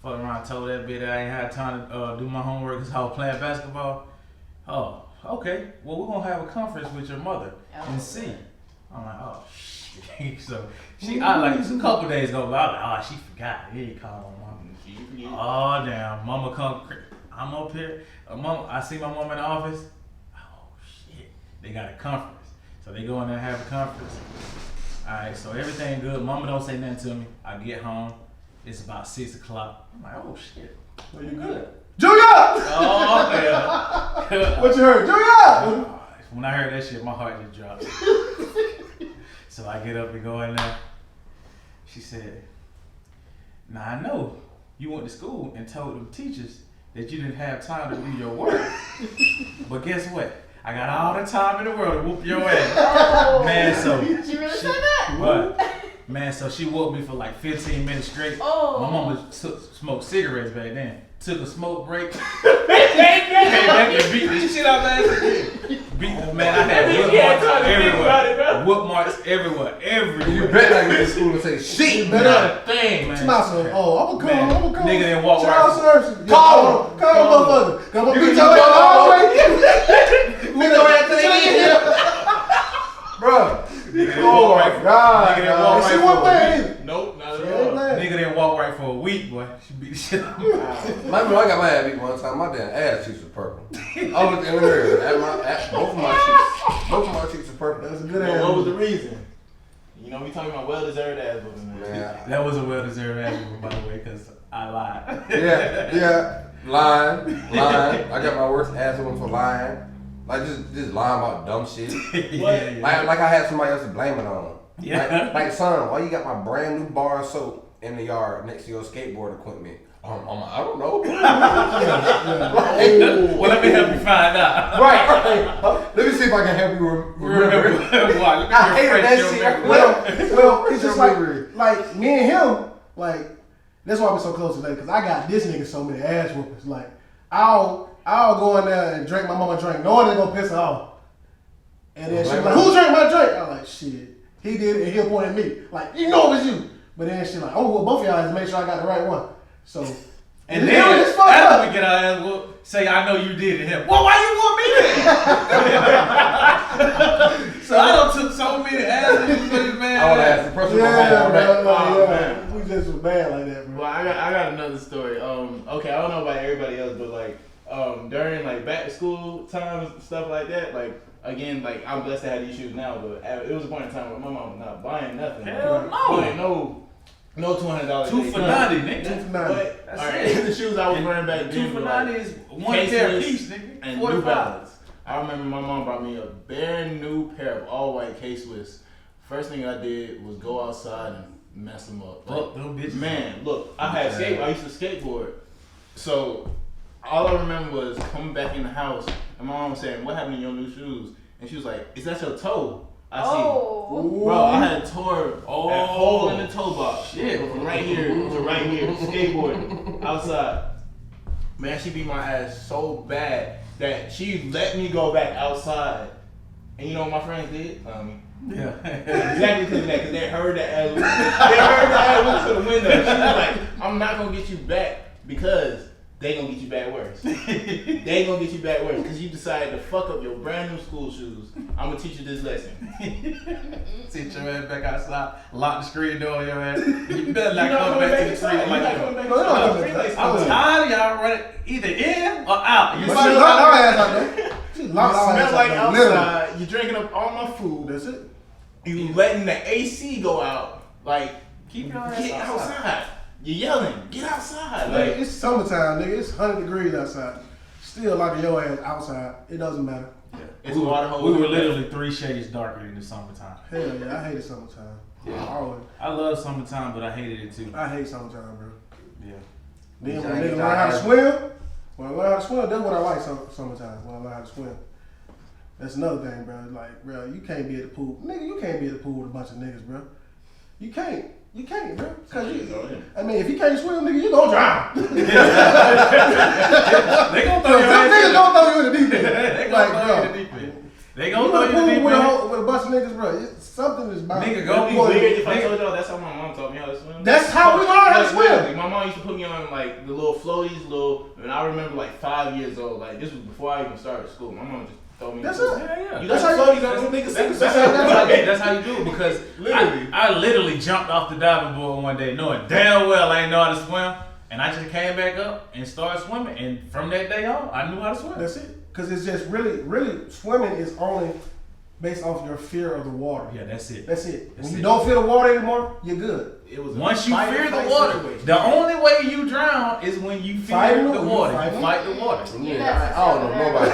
Fucked around, told that bitch that I ain't had time to do my homework because I was playing basketball. Oh, okay. Well, we're gonna have a conference with your mother and see. I'm like, oh shit. So a couple days go by. I'm like, oh, she forgot. He called on mama. Oh damn, mama come. I'm up here. Mom, I see my mom in the office. Oh shit, they got a conference. So they go in there and have a conference. All right, so everything good. Mama don't say nothing to me. I get home. It's about 6 o'clock. I'm like, oh shit. Well, you good? Junior! Oh yeah. What you heard? Junior! When I heard that shit, my heart just dropped. So I get up and go in there. She said, now I know you went to school and told them teachers that you didn't have time to do your work. But guess what? I got all the time in the world to whoop your ass. Oh. Man, so. She really said that? What? Man, so she whooped me for like 15 minutes straight. Oh. My mama smoked cigarettes back then. Took a smoke break. Came back and beat the shit out of ass again. Beat the man. I had whoop marks everywhere. You better not get to school and say shit. Not a thing, man. I'm gonna come. Nigga didn't walk Child right. services. Call him. Call motherfucker. Come on, You beat can your tell ass all the way. Nigga, right till they get here. Bro. Oh my God. Nigga didn't walk She right wasn't for a playing week. either. Nope, not She at ain't all. playing. Nigga didn't walk right for a week, boy. She beat the shit out of me. Remember, I got my ass beat one time. My damn ass cheeks was purple. I was in there. Both of my cheeks were purple. That's a good Well, what was answer. the reason? You know, we talking about well deserved ass whooping, man. Man. That was a well-deserved answer, by the way, because I lied. Yeah. Lying. I got my worst ass one for lying. Like just lying about dumb shit. Yeah. Like I had somebody else to blame it on. Yeah. Like son, why you got my brand new bar of soap in the yard next to your skateboard equipment? I don't know. Well, let me help you find out. Right. Let me see if I can help you remember. Why? Let me I hated refresh that your shit. memory. Well, it's just Memory. like me and him, like that's why we're so close today. Cause I got this nigga so many ass whoopers. Like I'll go in there and drink my mama drink, knowing it's gonna piss her off. And then she's like, "Who drank my drink?" I'm like, "Shit, he did it." And he'll point at me, like, "You know it was you." But then she's like, "Oh, well, both of y'all just make sure I got the right one." So, And then then, it's fucked after up. we get our ass whooped, say, I know you did it. Him. Well, why you want me then? So I done took so many ass whoopings for this man. I would ask the person yeah, bro, Oh, yeah, man. we just was bad like that, bro. Well, I got another story. Okay, I don't know about everybody else, but like, during like back to school times and stuff like that, like again, like I'm blessed to have these shoes now, but it was a point in time where my mom was not buying nothing. Hell Like, no. no $200. 2 for 90, nigga. 2 for 90. But That's alright, it. the shoes I was wearing back 2 then for were 90 like is one pair K-Swiss piece, nigga. and 45. New Balance. I remember my mom brought me a brand new pair of all white K-Swiss. First thing I did was go outside and mess them up. Like, Fuck them bitches. man, look, I used to skateboard. So all I remember was coming back in the house and my mom was saying, "What happened to your new shoes?" And she was like, "Is that your toe?" I see. Oh. Bro, I had tore a hole in the toe box. Shit. From right here to right here, skateboarding outside. Man, she beat my ass so bad that she let me go back outside. And you know what my friends did? Yeah. Exactly because of that, because they heard the ass. They heard the ass went to the window. She was like, "I'm not gonna get you back because they gonna get you back worse. They gonna get you back worse because you decided to fuck up your brand new school shoes. I'm gonna teach you this lesson. Sit your ass back outside, lock the screen door on your ass. You better not You're come back to the inside. screen You're like not that. coming back No, they're not inside. coming back. I'm tired of y'all running either in or out. You But see she what locked I'm our ass out there. She You locked our smell ass like out there. Literally. outside. You're drinking up all my food. That's it. You letting the AC go out. Like, Keep your ass get outside. outside. You're yelling. Get outside. Like, Like, it's summertime, nigga. It's 100 degrees outside. Still locking your ass outside. It doesn't matter. it's a water hose. We were literally 3 shades darker in the summertime. Hell yeah, I hated summertime. Yeah. Always. I love summertime, but I hated it too. I hate summertime, bro. Yeah. Then You when trying to niggas get learn how to tired? swim, when I learn how to swim, that's what I like summertime. When I learn how to swim. That's another thing, bro. Like, bro, you can't be at the pool. Nigga, you can't be at the pool with a bunch of niggas, bro. You can't. You can't, bro. Cause I mean, if you can't swim, nigga, you gonna drown. They gonna throw your Some ass niggas in. gonna throw you in the deep end. They Like, gonna throw you in bro. the deep end. They You gonna in throw the you in the pool deep with end. with a bunch of niggas, bro. Something is about Nigga, go It'd be Boy, weird if I nigga. told y'all that's how my mom taught me how to swim. That's how we learn how to Like, swim. literally, my mom used to put me on like the little floaties, and I remember like 5 years old. Like this was before I even started school. My mom just told me. That's to- it. Yeah, yeah. You That's got how floaties you- on them niggas. That's how you do it because Literally. I literally jumped off the diving board one day knowing damn well I didn't know how to swim, and I just came back up and started swimming, and from that day on I knew how to swim. That's it. Cause it's just really swimming is only based off your fear of the water. Yeah, that's it. That's it. That's When you it. don't fear the water anymore, you're good. It was a Once you fight or fear the flight water, situation. the only way you drown is when you Fight fear it, the you water. fight You it. fight the water. Yeah, I don't know nobody.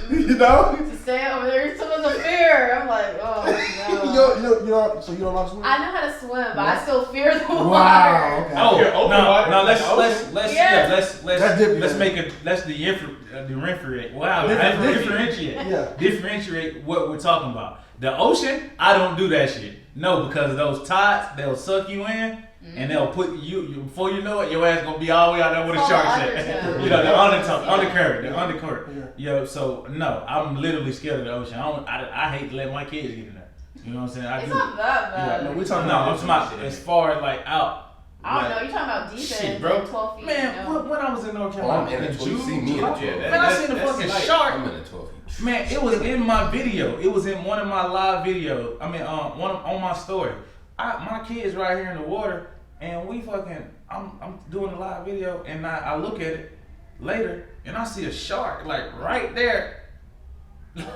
You know? To stay over there, someone's a fear. I'm like, oh no. So you don't know how to swim? I know how to swim, but I still fear the water. Wow. Okay. Oh You're open no, water, no! like Let's Yeah. That's different. let's make it. Let's differentiate. Wow, Different. differentiate. Yeah. Differentiate what we're talking about. The ocean, I don't do that shit. No, because those tides, they'll suck you in, and they'll put you before you know it, your ass gonna be all the way out there with a It's shark all at. undertow. You know, the undertow, Yeah. undercurrent, the undercurrent. Yeah. Yo, so no, I'm literally scared of the ocean. I hate to let my kids get in there. You know what I'm saying? I It's do. not that bad. No, we talking No, I'm about talking about as far as like out. I don't like, know. You're talking about deep Shit, end, bro. 12 feet. Man, no. when I was in North Oh, Carolina, I'm in the 12. You see me in the 12. Man, I seen the that's fucking like- shark. I'm in the 12 feet. Man, it was in my video. It was in one of my live videos. I mean, on my story. My kids right here in the water, and we fucking. I'm doing a live video, and I look at it later, and I see a shark like right there,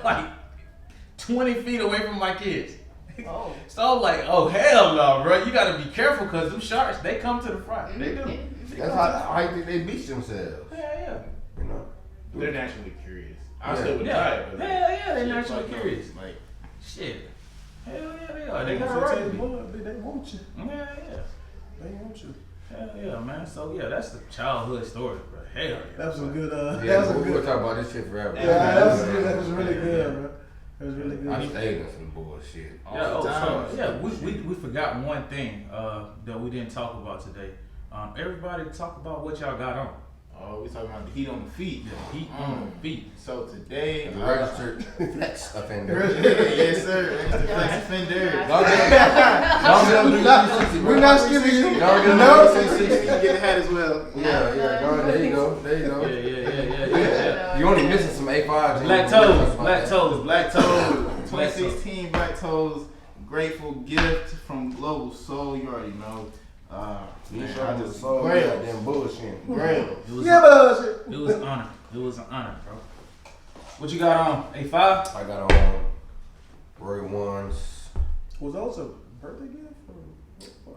like 20 feet away from my kids. Oh. So I'm like, oh hell no, bro! You gotta be careful because them sharks they come to the front. They do. That's how I think they beat themselves. Yeah, You know. They're naturally curious. I Yeah. still would Yeah. try it. But Yeah, they're shit, naturally fuck no. curious. Like, shit. Hell yeah, they are. They got a They right tell to you, be. boy, they want you. Yeah, They want you. Hell yeah, man. So yeah, that's the childhood story, bro. Hell yeah. That was some good. That Yeah, was some we were good. talking about this shit forever. Yeah, that was good. That was really good, bro. That was really I good. stayed in some bullshit. all Yeah, the time. so yeah, we forgot one thing that we didn't talk about today. Everybody talk about what y'all got on. Oh, we talking about the heat on the feet. The heat on the feet. So today, The registered flex offender. yes sir, Mr. Flex Offender. Long as We're not skipping you. No. You get a hat as well. Yeah, there you go. There you go. Yeah. You only missing some A5s. Black toes. Black Toes, 2016 Black Toes, grateful gift from Global Soul. You already know. You Man, sure I was just so grails. goddamn bullshit. Grails. It was, Yeah, but it was an honor. It was an honor, bro. What you got on? A5? I got on Roy Ones. was those a birthday gift?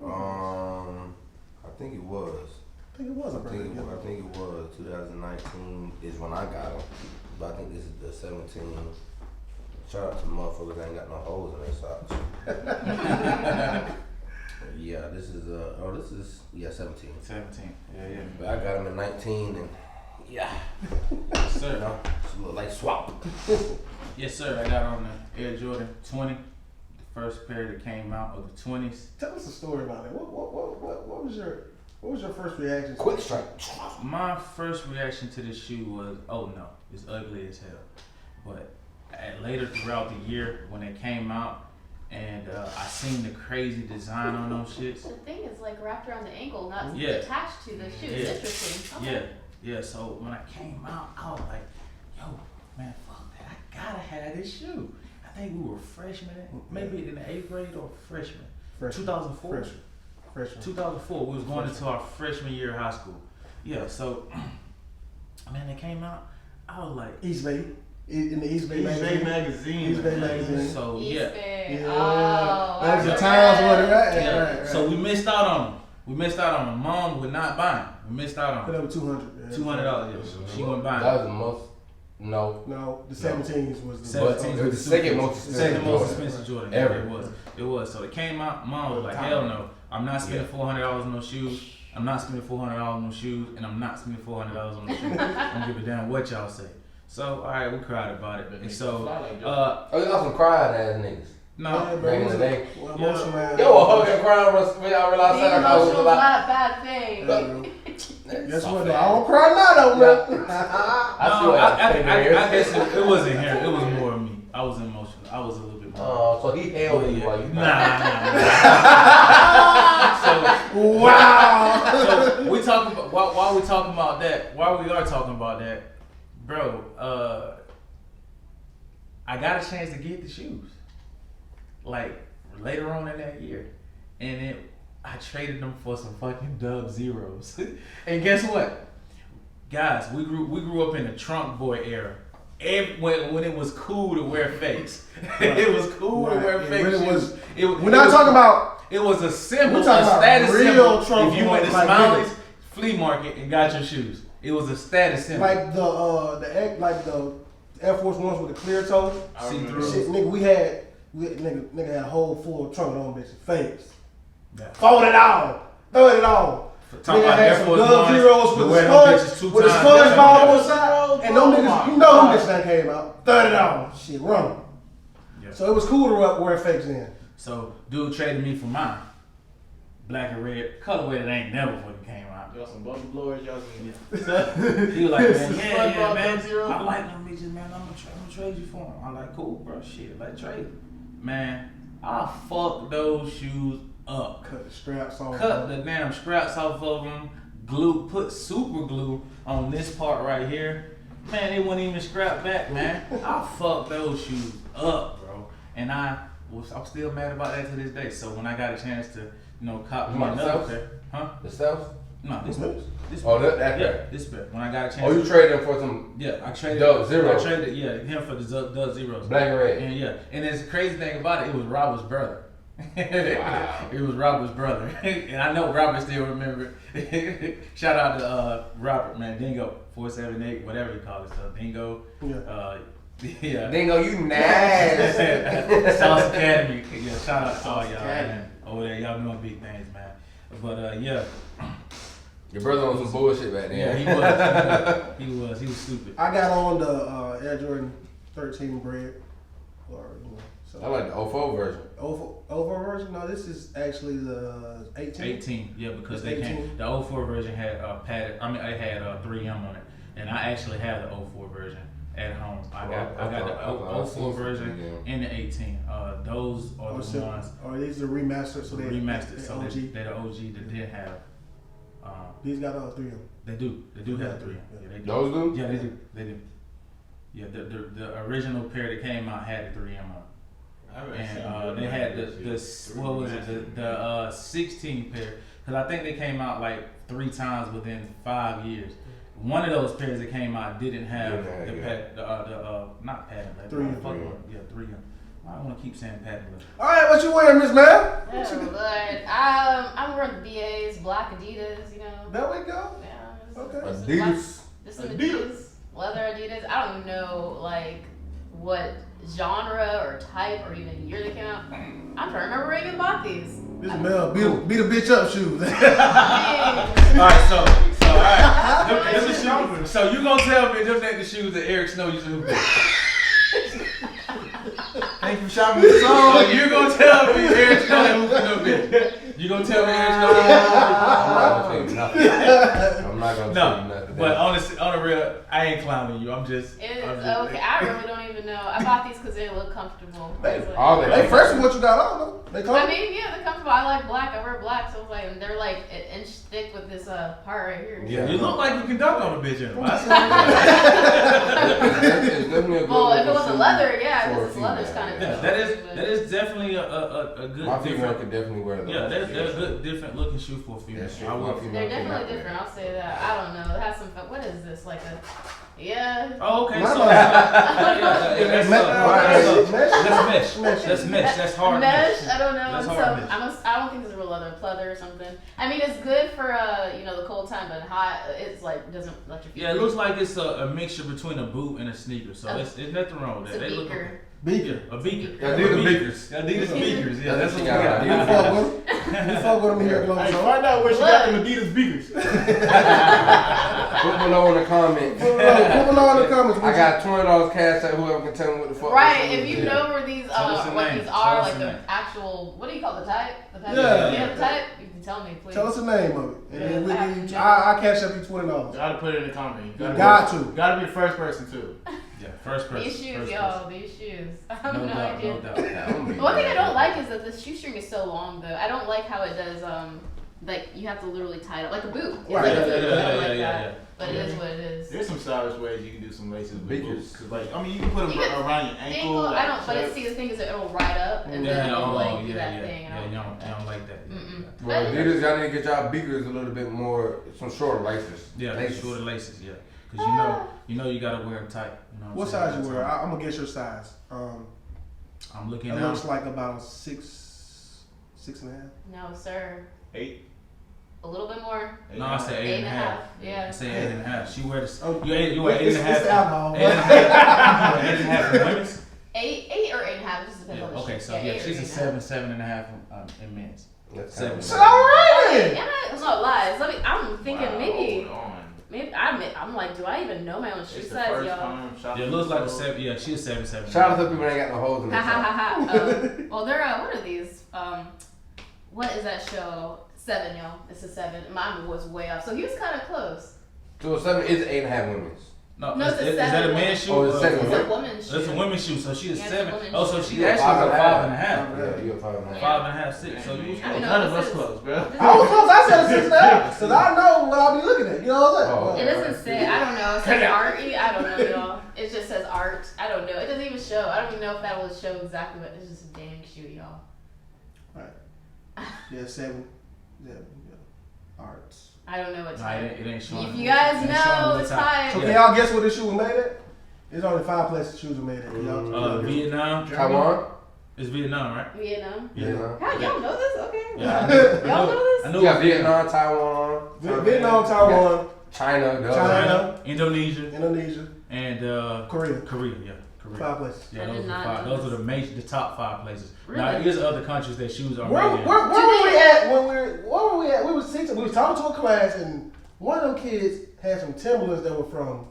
I think it was. I think it was a I birthday think gift. it was 2019 is when I got them. But I think this is the 17. Shout out to the motherfuckers that ain't got no holes in their socks. Yeah, this is 17. 17. Yeah. But I got them in 19 and Yes, you sir. know, it's a little like swap. Yes, sir. I got on the Air Jordan 20. The first pair that came out of the 20s. Tell us a story about it. What was your first reaction? Quick strike. My first reaction to this shoe was, oh no, it's ugly as hell. But later throughout the year, when it came out, and I seen the crazy design on those shits. The thing is like wrapped around the ankle, not Yeah. attached to the shoe. It's Yeah. interesting. Yeah, Okay. yeah. So when I came out, I was like, yo, man, fuck that. I gotta have this shoe. I think we were freshmen, maybe in the 8th grade or freshmen. Freshman. 2004. Freshman. 2004. We was going into our freshman year of high school. Yeah, so, man, they came out. I was like, East Bay. In the East Bay East Bay magazine. magazine. East Bay magazine. so East yeah. Bay. Yeah. Oh, That was I the times when it right. Yeah. Right. So we missed out on them. We missed out on them. Mom would not buy them. We missed out on Put them. over $200. Yeah. $200. Yeah. She wouldn't buy That them. was the most. No. No, the 17s was the 17s It was the was second most the second expensive most Jordan. expensive Jordan Ever. It was. It was. So it came out. Mom was like, hell no. I'm not spending $400 on no shoes. I'm not spending $400 on no shoes, and I'm not spending $400 on no shoes. I don't give a damn what y'all say. So all right, we cried about it. And so, Oh, you got some crying ass niggas. no, Yeah, Back in the day. Well, Yeah. emotional man. Yo, a hug and crying when y'all realized Being that I was emotional is like. not a bad thing. Guess what? Though? I don't cry now, though, man. I see no, what I guess it wasn't here. It was more of me. I was emotional. I was a little bit more. Oh, so he held you while you. Nah. So we talking about while we talking about that. While we are talking about that, bro. I got a chance to get the shoes, like later on in that year, and I traded them for some fucking Dub Zeros. And guess what, guys? We grew up in the trunk boy era. When it was cool to wear fakes, it was cool to wear Right. fake When it shoes. was- It We're not talking about. It was a symbol, We're a talking about status real symbol. trunk If you went to boys, like Smiley's this. flea market and got your shoes, it was a status symbol. Like the Air Force Ones with the clear toe. I See remember. through. Shit, nigga, nigga had a whole full trunk on bitches. Fakes. Yeah. Fold it on. Throw it on. Talking Nigga about had Air some Force Dub Ones, Zeros to with wear the them bitches sponge, two with the times. sponge ball on Yeah. the side. And them niggas, you know them bitches that came out. Throw it on. Shit, run 'em. Yeah. So it was cool to wear fakes then. So dude traded me for mine, black and red colorway that ain't never fucking came out. Y'all some bubble blowers, y'all some. He was like, man, yeah, SpongeBob man, Sub-Zero. I like them bitches, man. I'm gonna trade you for them. I'm like, cool, bro. Shit, let's trade. Man, I fucked those shoes up. Cut the straps off. Cut the damn scraps off of them. Put super glue on this part right here. Man, they wouldn't even scrap back, man. I fucked those shoes up, bro. And I'm still mad about that to this day. So when I got a chance to, cop You me want the another Souths? pair, huh? The steps? No, this pair. This Oh, pair. that Yeah, pair. this pair. When I got a chance. Oh, you traded him for some Yeah, I traded Dub Zero. I traded, him for the Dub Zeros. black and red. And and there's a crazy thing about it was Robert's brother. Wow. It was Robert's brother, and I know Robert still remember. Shout out to Robert, man, Dingo 478, whatever you call it, Dingo. Yeah. Yeah. Dingo, you nasty. Sauce Academy. Yeah, shout out to all y'all, Academy. man. Over there, y'all doing big things, man. But yeah, Your brother on some bullshit back then. yeah, he was stupid. I got on the Air Jordan 13 bread. So. I like the 04 version. Over version? No, this is actually the 18. 18, yeah, because It's they came. 18. The 04 version had padded. I mean, it had 3M on it, and I actually have the 04 version at home. I got the 04 version and the 18. Those are the ones Or these are remastered, so they remastered. they're So OG. they're the OG that did have. These got all three of them. They do have 3M. Yeah, they do. Those do? Yeah, they do. Yeah, the original pair that came out had the 3M on. And they had the 16 pair, because I think they came out like 3 times within 5 years. One of those pairs that came out didn't have not patent leather. 3M. Yeah, 3M. I don't want to keep saying patent leather. All right, what you wearing, Miss Ma'am? Oh, Lord. I'm wearing the BAs, black Adidas, There we go. Yeah. Okay. Adidas. This is Adidas. Leather Adidas. I don't even know, what genre or type or even year they came out. I'm trying to remember where I even bought these. This Mel beat a bitch up shoes. Dang. Alright, so alright. So you gonna tell me them ain't the shoes that Eric Snow used to hoop in? Thank you for shopping the So song. you gonna tell me Eric Snow ain't hooping no bitch? You gonna tell me Eric Snow ain't hooping? I'm not gonna tell you nothing. I'm not gonna No. tell you nothing. But on the real, I ain't clowning you. I'm just. It is I'm just- okay. I really don't even know. I bought these because they look comfortable. I was like- all they- Hey, first what you got on though? They come. I mean, yeah, they're comfortable. I like black. I wear black, so it's like, and they're like an inch thick with this part right here. Yeah. You look like you can dunk on a bitch in them. I It's definitely a good Well, if it looking was a shoe leather, yeah, for a because leather's female. kind of. Yeah, that is definitely a good My female different. could definitely wear those. Yeah, that's a good different looking shoe for a female. That's true. I My will. female They're could not definitely wear different. I'll say that. I don't know. It has some. What is this? Like a. Yeah. Oh, okay. My So love. that's mesh. Mesh. That's mesh. That's hard mesh. mesh. I don't know. That's So hard mesh. I don't think it's a real leather, pleather or something. I mean, it's good for the cold time, but hot, it's like doesn't let your feet. Yeah, it looks like it's a mixture between a boot and a sneaker. So Oh. it's nothing wrong with It's that. a They look beaker. Beaker. a beaker. Adidas beakers. Adidas beakers. Yeah, that's what we Yeah. got. You fuck with them? You fuck with them here at Global Hey, Show? find out where she got them Adidas beakers. Put below in the comments. Put below in the comments. I got $20 cash at whoever can tell me what the fuck. Right, this if is. you Yeah. know where these Tell us the what name. these Tell are, us like the the name. actual, what do you call the type? The type? Yeah. The type. You can tell me, please. Tell us the name of it, and then Yeah. I cash up you $20. Gotta put it in the comment. You got to. Gotta be the first person too. Yeah, first person. These shoes, first yo, these shoes. I have person. no, No doubt, idea. no doubt. Yeah, I'm gonna be One thing I mad. don't like is that the shoestring is so long, though. I don't like how it does. Like you have to literally tie it up like a boot. It's Right. like a Yeah, boot. yeah, I don't yeah, like yeah, that. yeah. But it is what it is. There's some stylish ways you can do some laces with Beakers. boots. Cause like, I mean, you can put them You can- around your ankle. like, I don't. But chest. see, the thing is, that it'll ride up and Yeah, then it'll oh, like do yeah, that yeah, thing. yeah. You don't like that. Yeah. Mm-mm. Well, Adidas, y'all need to get y'all beakers a little bit more, some shorter laces. Yeah, laces. shorter laces. Yeah, because you know you gotta wear them tight. You know What I'm saying? size you wear? I'm gonna guess your size. I'm looking It now. looks like about 6.5. No, sir. 8. A little bit more. No, I said 8.5. Yeah. I say 8.5. She wear this. Oh, You wear it's 8.5. the alcohol. 8.5 for women's. 8 or 8.5. It just depends Yeah. on the Okay, shoe. so yeah, 8 or she's a 8.5. 7.5 in men's. That's Seven. kind of So alright then. Yeah, it's not lies. I'm thinking Wow, maybe hold on. I'm like, do I even know my own shoe It's the size, first y'all? time shopping. Yeah, it looks like a so- 7. Yeah, she's a 7.7. Shout out to people that ain't got no holes in Ha their ha socks. ha ha. Well, they're what are these? What is that show? 7, y'all. It's a 7. Mine was way off, so he was kind of close. So a 7 is 8.5 women's. No, No, it's a is that a 7. man's shoe? Oh, it's a or- second It's a woman's shoe. It's a women's shoe, so she's a Yeah, it's a 7. woman's Oh, so shoe. she Yeah, actually was a 5.5. Yeah, you're a 5.5. 5.5, 6. So you was I mean, close. no, None of this us is- close, bro. I was close. I said a 6.5 because I know what I'll be looking at. You know what I'm Oh. saying? It doesn't say. I don't know. It says art. I don't know, y'all. It just says art. I don't know. It doesn't even show. I don't even know if that will show exactly what. It's just a dang shoe, y'all. Yeah, 7. Yeah. Arts. I don't know what Nah, type. it ain't showing. If you guys It ain't showing know what the type. type, So Yeah. can y'all guess where this shoe was made at? There's only 5 places shoes are made at. Y'all, Vietnam. Taiwan? It's Vietnam, right? Vietnam. Vietnam. How y'all know this? Okay. Yeah, I Y'all know this? I You know. got Vietnam, Taiwan, Vietnam, Taiwan, China, duh. China. Indonesia, Indonesia, and Korea. Korea. Yeah, Korea. 5 places. Yeah, I those did are not five. know Those are the top 5 places. Now Really? there's other countries that shoes are Where made in. were we at when where were we at? We was teaching. We was talking to a class, and one of them kids had some Timberlands that were from.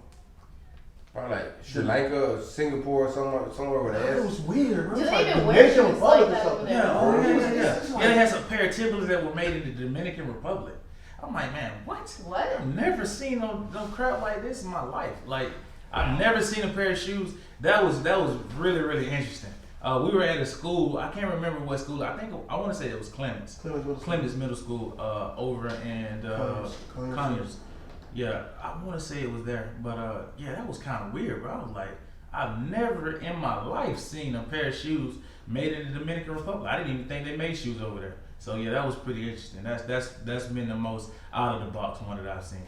Probably like Sri Lanka or Singapore, somewhere with It ass. was weird. Bro. Do It was they like even the wear Dominican shoes Republic like or that something. over there? Yeah, oh, yeah. It's Yeah, like- they had some pair of Timberlands that were made in the Dominican Republic. I'm like, man, what? What? I've never seen no crap like this in my life. Like, I've never seen a pair of shoes. That was really interesting. We were at a school. I can't remember what school. I want to say it was Clemens. Clemens Middle School over in Conyers. Yeah, I want to say it was there, but yeah, that was kind of weird. Bro, I was like, I've never in my life seen a pair of shoes made in the Dominican Republic. I didn't even think they made shoes over there. So yeah, that was pretty interesting. That's been the most out of the box one that I've seen.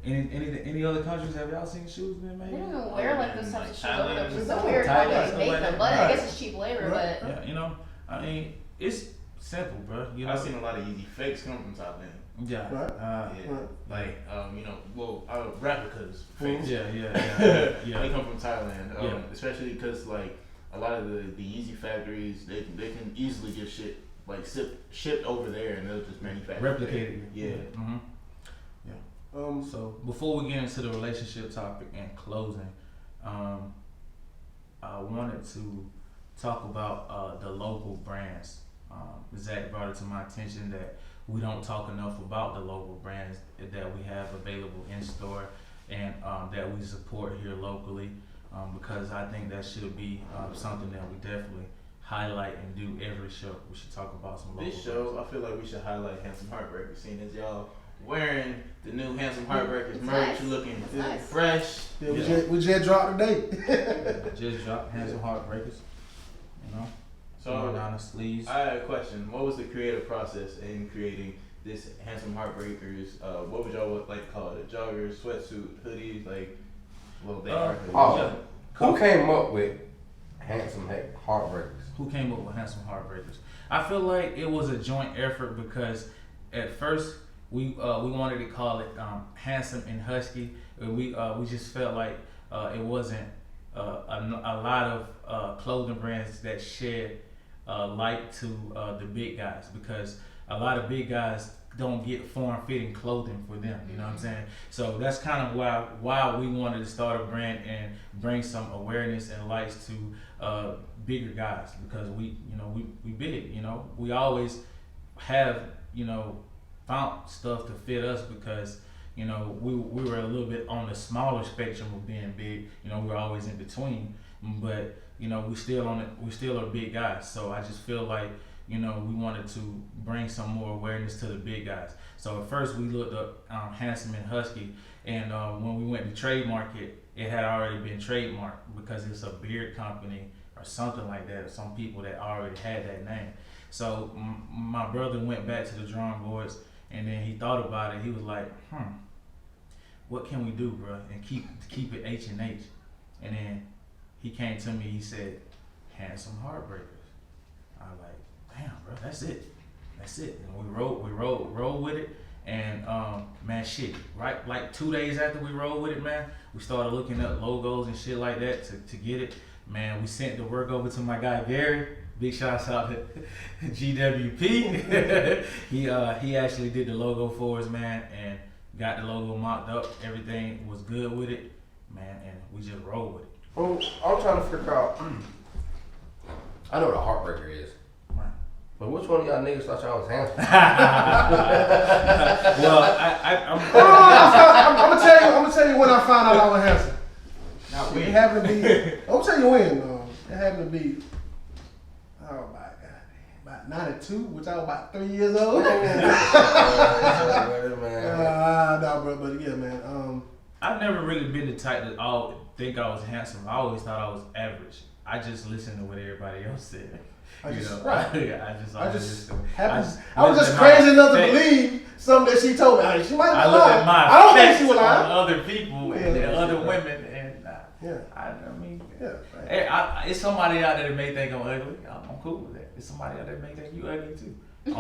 Any other countries have y'all seen shoes being made? They don't even wear like those types of shoes over there. Thailand. It's so weird how Thailand, they make stuff them. like But that. I guess it's cheap labor. Right. But Yeah, you know, I mean, it's simple, bro. You know, I've seen a lot of easy fakes come from Thailand. yeah, Right. Yeah. Right. Like, replicas, fakes. yeah. They come from Thailand, Yeah. especially because like a lot of the Yeezy factories, they can easily get shit like shipped over there, and they'll just manufacture Replicated. it. Yeah. Mm-hmm. So before we get into the relationship topic and closing, I wanted to talk about the local brands. Zach brought it to my attention that we don't talk enough about the local brands that we have available in store and that we support here locally, because I think that should be something that we definitely highlight and do every show. We should talk about some local This show, I feel like we should highlight Handsome Heartbreakers, seeing as y'all wearing the new Handsome Heartbreakers It's merch, nice. looking It's good, nice. fresh. Yeah, Yeah. we just dropped today. brands. Just drop Handsome Heartbreakers, you know, going So down the sleeves. I had a question. What was the creative process in creating this Handsome Heartbreakers? What would y'all like to call it? Joggers, sweatsuit, hoodies, like, well, they are hoodies. Oh. Yeah. Who came up with Handsome Heartbreakers? Who came up with Handsome Heartbreakers? I feel like it was a joint effort because at first we wanted to call it Handsome and Husky. We just felt like it wasn't a lot of clothing brands that shed light to the big guys, because a lot of big guys don't get form-fitting clothing for them. You know what I'm saying? So that's kind of why we wanted to start a brand and bring some awareness and lights to bigger guys, because we big. You know, we always have found stuff to fit us because we were a little bit on the smaller spectrum of being big. You know, we're always in between, but we still are big guys. So I just feel like we wanted to bring some more awareness to the big guys. So at first we looked up Handsome and Husky, and when we went to trademark it, it had already been trademarked because it's a beard company or something like that, or some people that already had that name. So my brother went back to the drawing boards, and then he thought about it. He was like, what can we do, bro, and keep it H&H? And then he came to me, he said, Handsome Heartbreakers. I was like, damn, bro, that's it. And we rolled with it. And man, shit, right, like 2 days after we rolled with it, man, we started looking up logos and shit like that to get it. Man, we sent the work over to my guy Gary. Big shouts out to GWP. He actually did the logo for us, man, and got the logo mocked up. Everything was good with it, man, and we just rolled with it. Well, I'm trying to figure out. I know what a heartbreaker is, Right. but which one of y'all niggas thought y'all was handsome? Well, I'm gonna tell you when I found out I was handsome. Not It we. happened to be. I'm gonna tell you when. It happened to be. Oh my God, about 92, which I was about 3 years old. Man. No, bro, but yeah, man. I've never really been the type that all think I was handsome. I always thought I was average. I just listened to what everybody else said. I You just- know, right. I just Happens. I I was looked just at my crazy enough to face. believe something that she told me. She might I have looked lied. at my I don't think effects she was on lying. other people and Yeah. other women, and Yeah, I mean, yeah. Right. hey, it's somebody out there that may think I'm ugly. I'm cool with that. It's somebody out there that may think you ugly too. I'm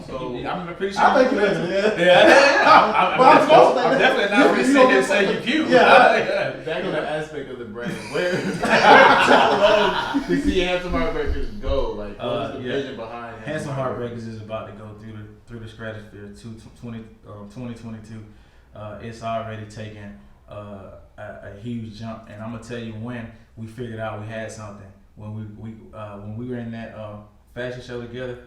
cool with that. I'm pretty sure. I think you is. Yeah. Yeah, But I'm supposed to think I'm that. definitely not going to You sit don't here and get- say you cute. Yeah. Back on the aspect of the brand, where to see Handsome Heartbreakers go? Like, what is the Yeah. vision behind Handsome Heartbreakers is about to go through the stratosphere to 2022. It's already taken a huge jump, and I'm gonna tell you when we figured out we had something. When we were in that fashion show together,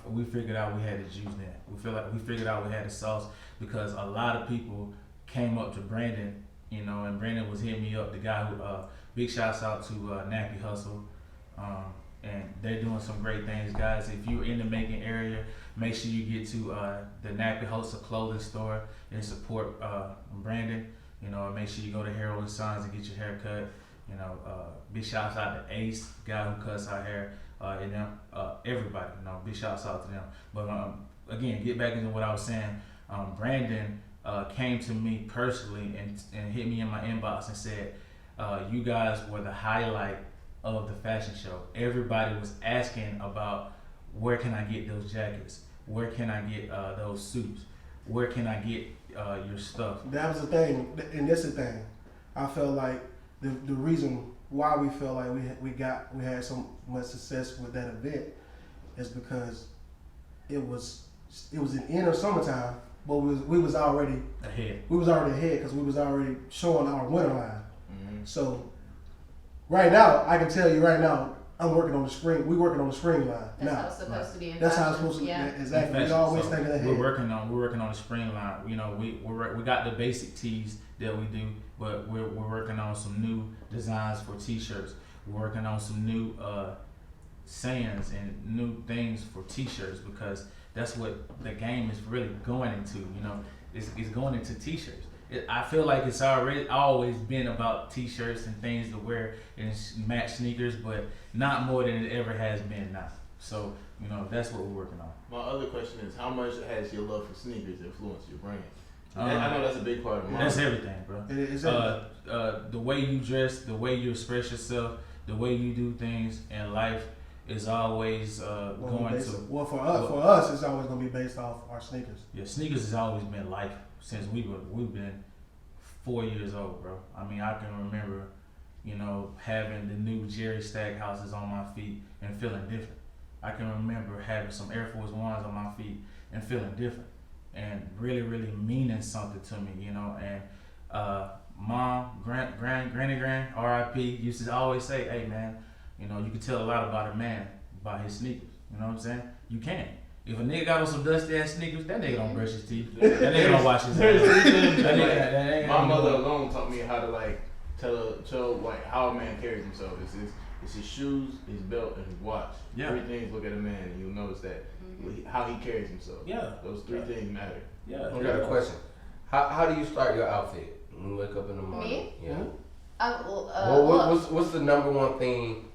we figured out we had the juice then. We figured out we had the sauce, because a lot of people came up to Brandon, and Brandon was hitting me up. The guy who big shouts out to Nappy Hustle. And they're doing some great things, guys. If you're in the Macon area, make sure you get to the Nappy Hustle clothing store and support Brandon. Make sure you go to Harold and Sons and get your hair cut. Big shouts out to Ace, guy who cuts our hair, and them, everybody. Big shouts out to them. But again, get back into what I was saying. Brandon came to me personally and hit me in my inbox and said, "You guys were the highlight of the fashion show. Everybody was asking about where can I get those jackets? Where can I get those suits? Where can I get your stuff?" That was the thing, and that's the thing. I felt like the reason why we felt like we had so much success with that event is because it was in the end of summertime, but we was already Ahead. because we was already showing our winter line. So right now, I can tell you right now, I'm working on the spring. We working on the spring line That's how now. it's supposed to be. In That's how it's fashion. supposed to be. Yeah. Exactly. We Fashion. always So thinking ahead. we're working on the spring line. You know, we got the basic tees that we do, but we're working on some new designs for t-shirts. We're working on some new sayings and new things for t-shirts because that's what the game is really going into. You know, it's going into t-shirts. I feel like it's always been about t-shirts and things to wear and match sneakers, but not more than it ever has been now. So, you know, that's what we're working on. My other question is, how much has your love for sneakers influenced your brand? I know that's a big part of mine. That's everything, bro. It is The way you dress, the way you express yourself, the way you do things in life is always going to. Well, for us, it's always gonna be based off our sneakers. Yeah, sneakers has always been life since we've been 4 years old, bro. I mean, I can remember, you know, having the new Jerry Stackhouses on my feet and feeling different. I can remember having some Air Force Ones on my feet and feeling different, and really, really meaning something to me, you know. And mom, granny, R.I.P. used to always say, "Hey, man, you know, you can tell a lot about a man by his sneakers." You know what I'm saying? You can. If a nigga got on some dusty ass sneakers, that nigga don't brush his teeth. That nigga don't wash his hands. My mother alone taught me how to like tell like how a man carries himself. It's his shoes, his belt, and his watch. Yeah. 3 things look at a man, and you'll notice that how he carries himself. Yeah. Those 3 things matter. Yeah. I got a question. How do you start your outfit when you wake up in the morning? Me? Yeah. Look. What's the number one thing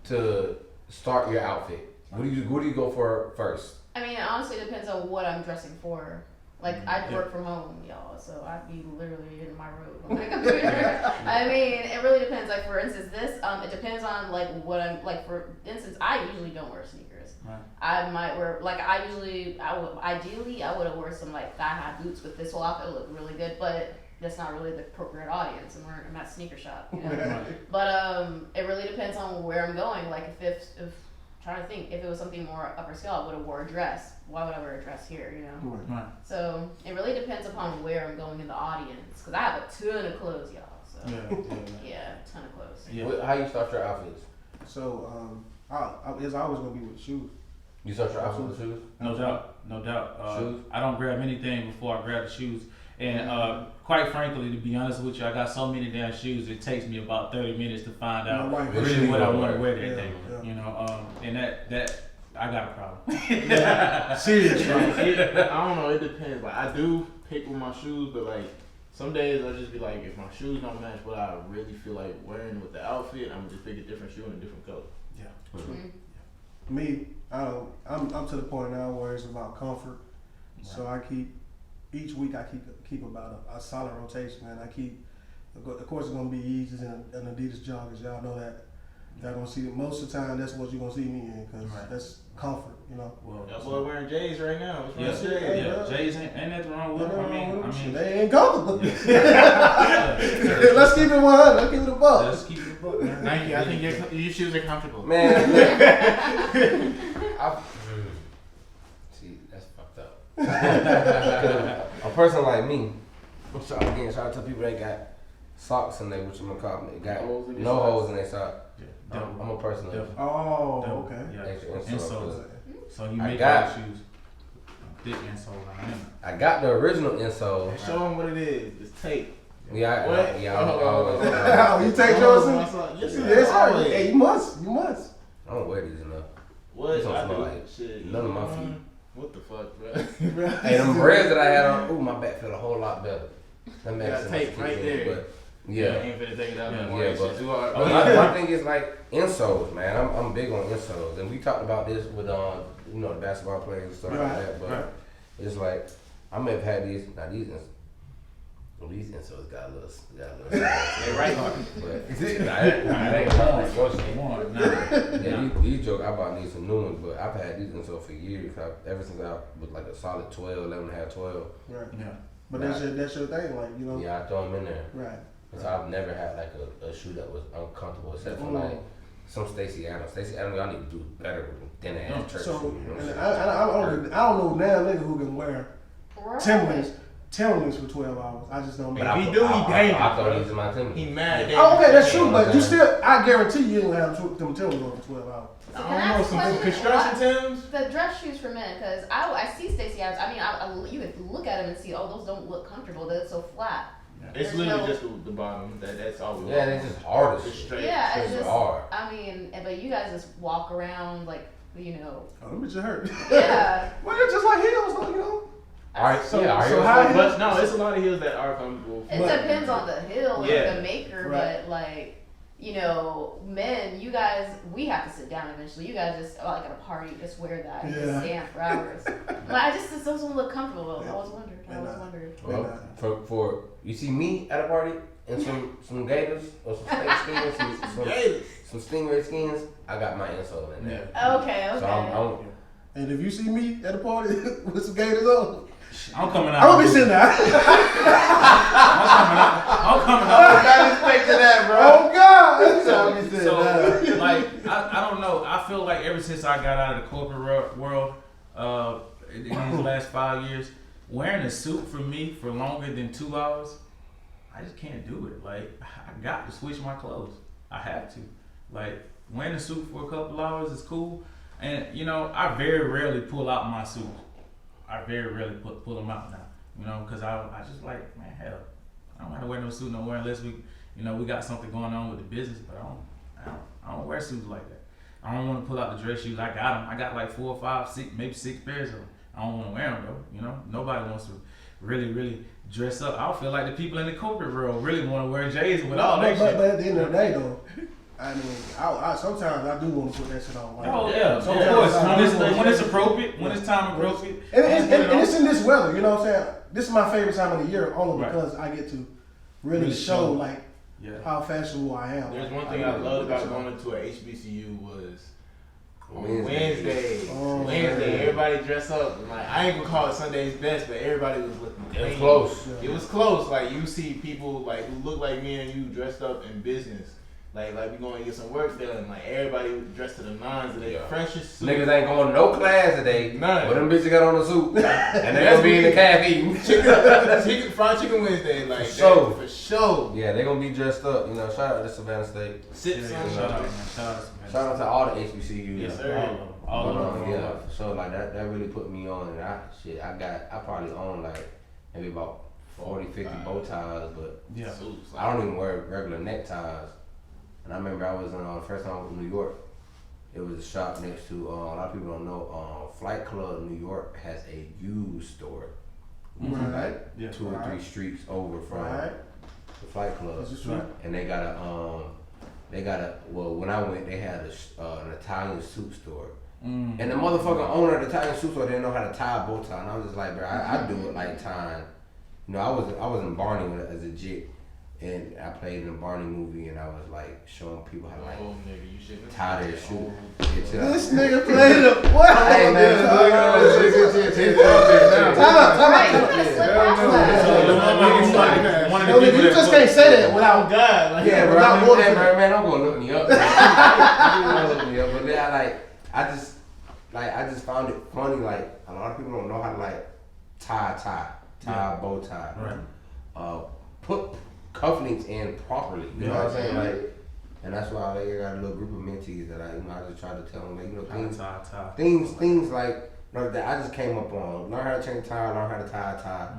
to start your outfit? What do you go for first? I mean, it honestly depends on what I'm dressing for. Like, I work from home, y'all, so I'd be literally in my room on my computer. I mean, it really depends. Like, for instance, it depends on, like, what I'm, like, for instance, I usually don't wear sneakers. Right. I might wear, like, ideally, I would have worn some, like, thigh-high boots with this whole outfit. It looked really good, but that's not really the appropriate audience. I'm at sneaker shop, you know? Right. But, it really depends on where I'm going. Like, if trying to think, if it was something more upper scale, I would have wore a dress. Why would I wear a dress here, you know? Right. So it really depends upon where I'm going in the audience, because I have a ton of clothes, y'all. So yeah, a ton of clothes. Yeah. How you start your outfits? So it's always gonna be with shoes. You start your outfit with shoes? No doubt. Shoes? I don't grab anything before I grab the shoes. And quite frankly, to be honest with you, I got so many damn shoes. It takes me about 30 minutes to find out My wife- really what I want to wear that Yeah, day. yeah. You know, and that I got a problem. Serious, bro. I don't know. It depends. Like I do pick with my shoes, but like some days I'll just be like, if my shoes don't match what I really feel like wearing with the outfit, I'm gonna just pick a different shoe in a different color. Me, I'm to the point now where it's about comfort. So I keep each week I keep about a solid rotation, and I keep. Of course, it's gonna be Yeezys and Adidas joggers. Y'all know that. Y'all gonna see most of the time. That's what you're gonna see me in, because that's comfort, you know. Well, That boy wearing J's right now. What's wrong yeah, with J's? yeah. Jay's ain't nothing wrong with them. I mean, they ain't comfortable. yeah. Let's keep it 100. Let's keep it a buck. Let's keep it book, man. Thank you. I think your shoes are comfortable. Man, see, that's fucked up. A person like me, shout out to people that got socks in there, which I'm gonna call them. They got Holes in their no socks. holes in their sock. Yeah, I'm a person of Definitely. Oh, okay. Yeah. extra Insoles. insole. So you I make got- our shoes thick insole. I got the original insole. Show them what it is. It's tape. Yeah, What? I always. Oh, you take yours in? Yes, Yes, sir. always. Hey, you must. I don't wear these enough. What? This don't I smell do. like Shit. none of my feet. What the fuck, bro? Hey, them breads that I had on, ooh, my back felt a whole lot better. That You got tape right there. But Yeah, yeah. ain't finna take it out Yeah, no more. yeah, That but- shit too hard. My thing is like insoles, man. I'm big on insoles, and we talked about this with the basketball players and stuff like Right, that. But right. it's like I may have had these. Now these insoles got a little. They right. But I ain't gonna Nah. Yeah, these jokes, I bought these some new ones, but I've had these insoles for years. Ever since I was like a solid 12, 11 and a half, 12. Right. Yeah. But that's your thing, like, you know. Yeah, I throw them in there. Right. Cause I've never had like a shoe that was uncomfortable except for Mm. like some Stacey Adams. Stacey Adams, y'all need to do better than an ass church So, shoe. You know what I'm and saying? I don't know now nigga who can wear Right. Timberlands Timberlands for 12 hours. I just don't know. If he do, he dangerous, I thought bro. these are my Timberlands. He mad. Oh, okay, that's true, Yeah, but you okay. still, I guarantee you don't have them Timberlands on for 12 hours. So I can I don't know, ask a some question? construction Timbs. The dress shoes for men, because I see Stacey Adams. I mean, you can look at them and see, oh, those don't look comfortable. They're so flat. It's There's literally no- just the bottom. That's all we Yeah, want. they just hard as It's shit. straight. Yeah, it's Straight just. hard. I mean, but you guys just walk around like, you know. Oh, them bitches hurt. Yeah. Well, they're just like heels, though, you know? Alright, So- yeah, so I how- hear But no, it's a lot of heels that are comfortable. It But- depends on the hill Yeah. and the maker, Right. but like, you know, men, you guys, we have to sit down eventually. You guys just like at a party, just wear that and Yeah. just stand for hours. But I just those don't look comfortable. Yeah. I always wondered. I They're always not. wondered. Well, for you see me at a party and some gators or some snake skins, some stingray skins, I got my insole in there. Okay, okay. So I'm And if you see me at a party with some gators on, I'm coming out. I'm gonna be sitting there. I'm coming out. not expecting that, Oh, God! So, like, I don't know. I feel like ever since I got out of the corporate world, in these last 5 years, wearing a suit for me for longer than 2 hours, I just can't do it. Like, I got to switch my clothes. I have to. Like, wearing a suit for a couple hours is cool. And, you know, I very rarely pull out my suit. I very rarely pull them out now. You know, because I just like, man, hell, I don't have to wear no suit nowhere unless we, you know, we got something going on with the business. But I don't wear suits like that. I don't want to pull out the dress shoes. I got them. I got like 4 or 5, 6, maybe 6 pairs of them. I don't want to wear them though. You know, nobody wants to really dress up. I feel like the people in the corporate world really want to wear J's with all that but shit. at the end of the day, though, I mean, I sometimes I do want to put that shit on. Like, Oh yeah, sometimes of course. I do When it's appropriate, when it's time appropriate. And I'll put it on. it's in this weather, you know what I'm saying? This is my favorite time of the year only Right. because I get to really Really show show. like Yeah. how fashionable I am. There's one Like, thing I really loved put that about shit on. going into a HBCU was on Wednesday. Wednesday. Oh, Wednesday, man. everybody dressed up. And like I ain't gonna call it Sunday's best, but everybody was looking It was clean. close. It was close. Like you see people like who look like me and you dressed up in business. Like we going to get some work done. Like everybody was dressed to the nines and they Yeah. freshest suit. Niggas ain't going to no class today. None. But them bitches got on a suit. And they gonna be in the cafe eating. Fried chicken Wednesday, like For sure. that, for sure. Yeah, they gonna be dressed up. You know, shout out to Savannah State. Sip Yeah, some. shout out, man. Shout out. Shout out to all the HBCUs. Yes, sir. All of them. Yeah, for sure. Like that really put me on. And I probably own like maybe about 40, 50 bow ties, but Yeah. Suits, I don't even wear regular neckties. And I remember I was in the first time I was in New York. It was a shop next to a lot of people don't know. Flight Club New York has a used store, Right. Yeah. 2 or 3 streets over from Right. the Flight Club. This is true. And they got a well, when I went, they had an Italian suit store. Mm. And the motherfucking owner of the Italian suit store didn't know how to tie a bow tie. And I was just like, bro, I do it like tying. You know, I was in Barney as a jit, and I played in a Barney movie, and I was like showing people how to like Oh, nigga, you shouldn't tie their shoe. This nigga played a what? Hey man, Right, you could've slipped past that. So the motherfucker one of the No, nigga, people you that just put- can't say that Oh without. God, like Yeah, bro. without I'm water. man, don't go look me up. Don't look me up. But yeah, I just found it funny. Like a lot of people don't know how to like tie a bow tie. Right. Put cufflinks in properly. You know what I'm saying? Like, and that's why I got a little group of mentees that I just try to tell them, like, you know, things like that I just came up on. Learn how to change a tie, learn how to tie a tie,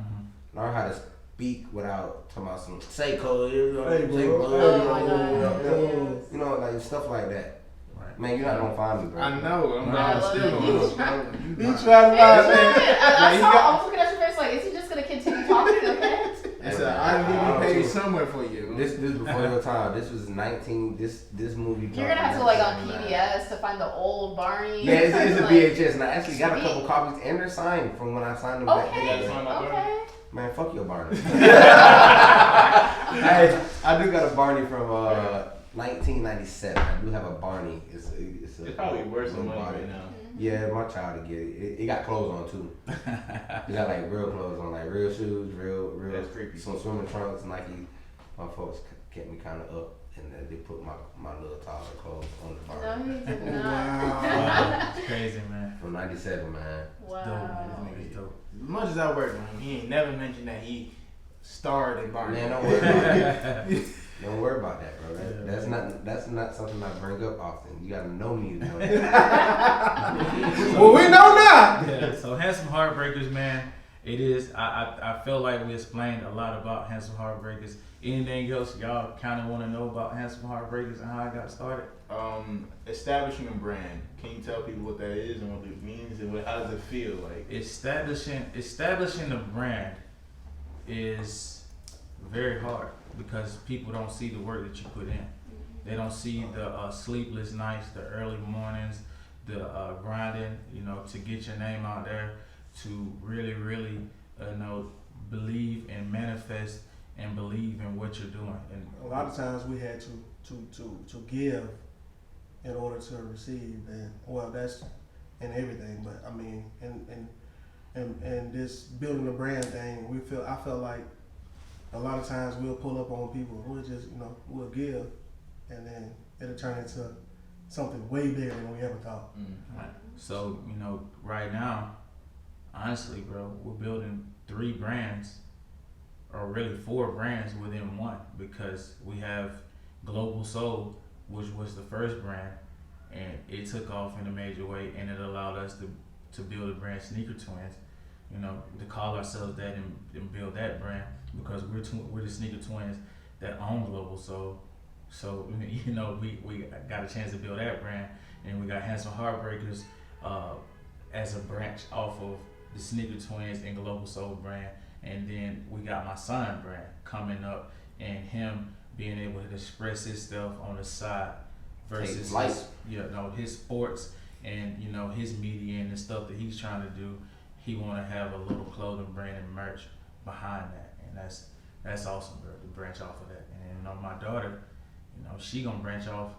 learn how to speak without talking about some say code, you know, Hey, say bro. bro, Oh my God. you know, like stuff like that. Right. Man, you're not gonna find me, bro. I know. I'm No, not I still love gonna it. look. He's He You not. tried to Hey, lie, it's man. good. I he saw. got- I was looking at your face like, is he just gonna continue talking? Okay. It's an IMDb page somewhere for you. This before your time. This was 19. This movie. You're gonna have to like on PBS to find the old Barney. Yeah, it's a like, VHS, and I actually got a Sweet. couple copies and they're signed from when I signed them back Okay. then. Okay. Man, fuck your Barney. I do got a Barney from 1997. I do have a Barney. It's probably worth some little money Barney. right now. Yeah, my child to get it. It got clothes on too. It got like real clothes on, like real shoes, real That's creepy. some swimming trunks, Nike. My folks kept me kind of up, and then they put my little toddler clothes on the No, Barney he did not. Wow. Wow, it's crazy, man. from '97, man. Dope, man. Wow. This nigga's dope. much as I worked with him, he ain't never mentioned that he starred in Barney. Man, don't worry about that. Don't worry about that, bro. That's not something I bring up often. You gotta know me to know that. Well, we know now. Yeah, so Handsome Heartbreakers, man, it is. I feel like we explained a lot about Handsome Heartbreakers. Anything else y'all kind of want to know about Handsome Heartbreakers and how I got started? Establishing a brand. Can you tell people what that is and what it means and how does it feel like? Establishing a brand is very hard because people don't see the work that you put in. They don't see the sleepless nights, the early mornings, the grinding, to get your name out there, to really, believe and manifest and believe in what you're doing. And A lot of times we had to give in order to receive, and well, that's in everything. But I mean, and this building a brand thing, I felt like a lot of times we'll pull up on people. We'll just we'll give, and then it'll turn into something way bigger than we ever thought. Right. So, right now, honestly, bro, we're building 3 brands, or really 4 brands within one, because we have Global Soul, which was the first brand, and it took off in a major way, and it allowed us to build a brand, Sneaker Twins, to call ourselves that and build that brand, because we're the Sneaker Twins that own Global Soul. So, we got a chance to build that brand, and we got Handsome Heartbreakers as a branch off of the Sneaker Twins and Global Soul brand, and then we got my son brand coming up, and him being able to express his stuff on the side versus his sports and his media and the stuff that he's trying to do. He want to have a little clothing brand and merch behind that, and that's awesome, bro, to branch off of that. And my daughter, she gonna branch off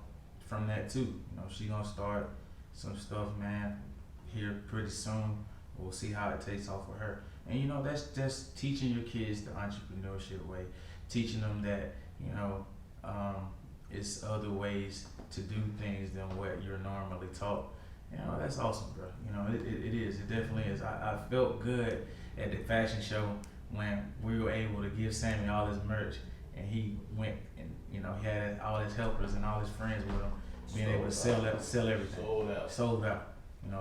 from that too. She gonna start some stuff, man, here pretty soon. We'll see how it takes off for her. And that's just teaching your kids the entrepreneurship way, teaching them that it's other ways to do things than what you're normally taught. That's awesome, bro. It is. It definitely is. I felt good at the fashion show when we were able to give Sammy all his merch, and he went and he had all his helpers and all his friends with him, being able to sell everything. Sold out.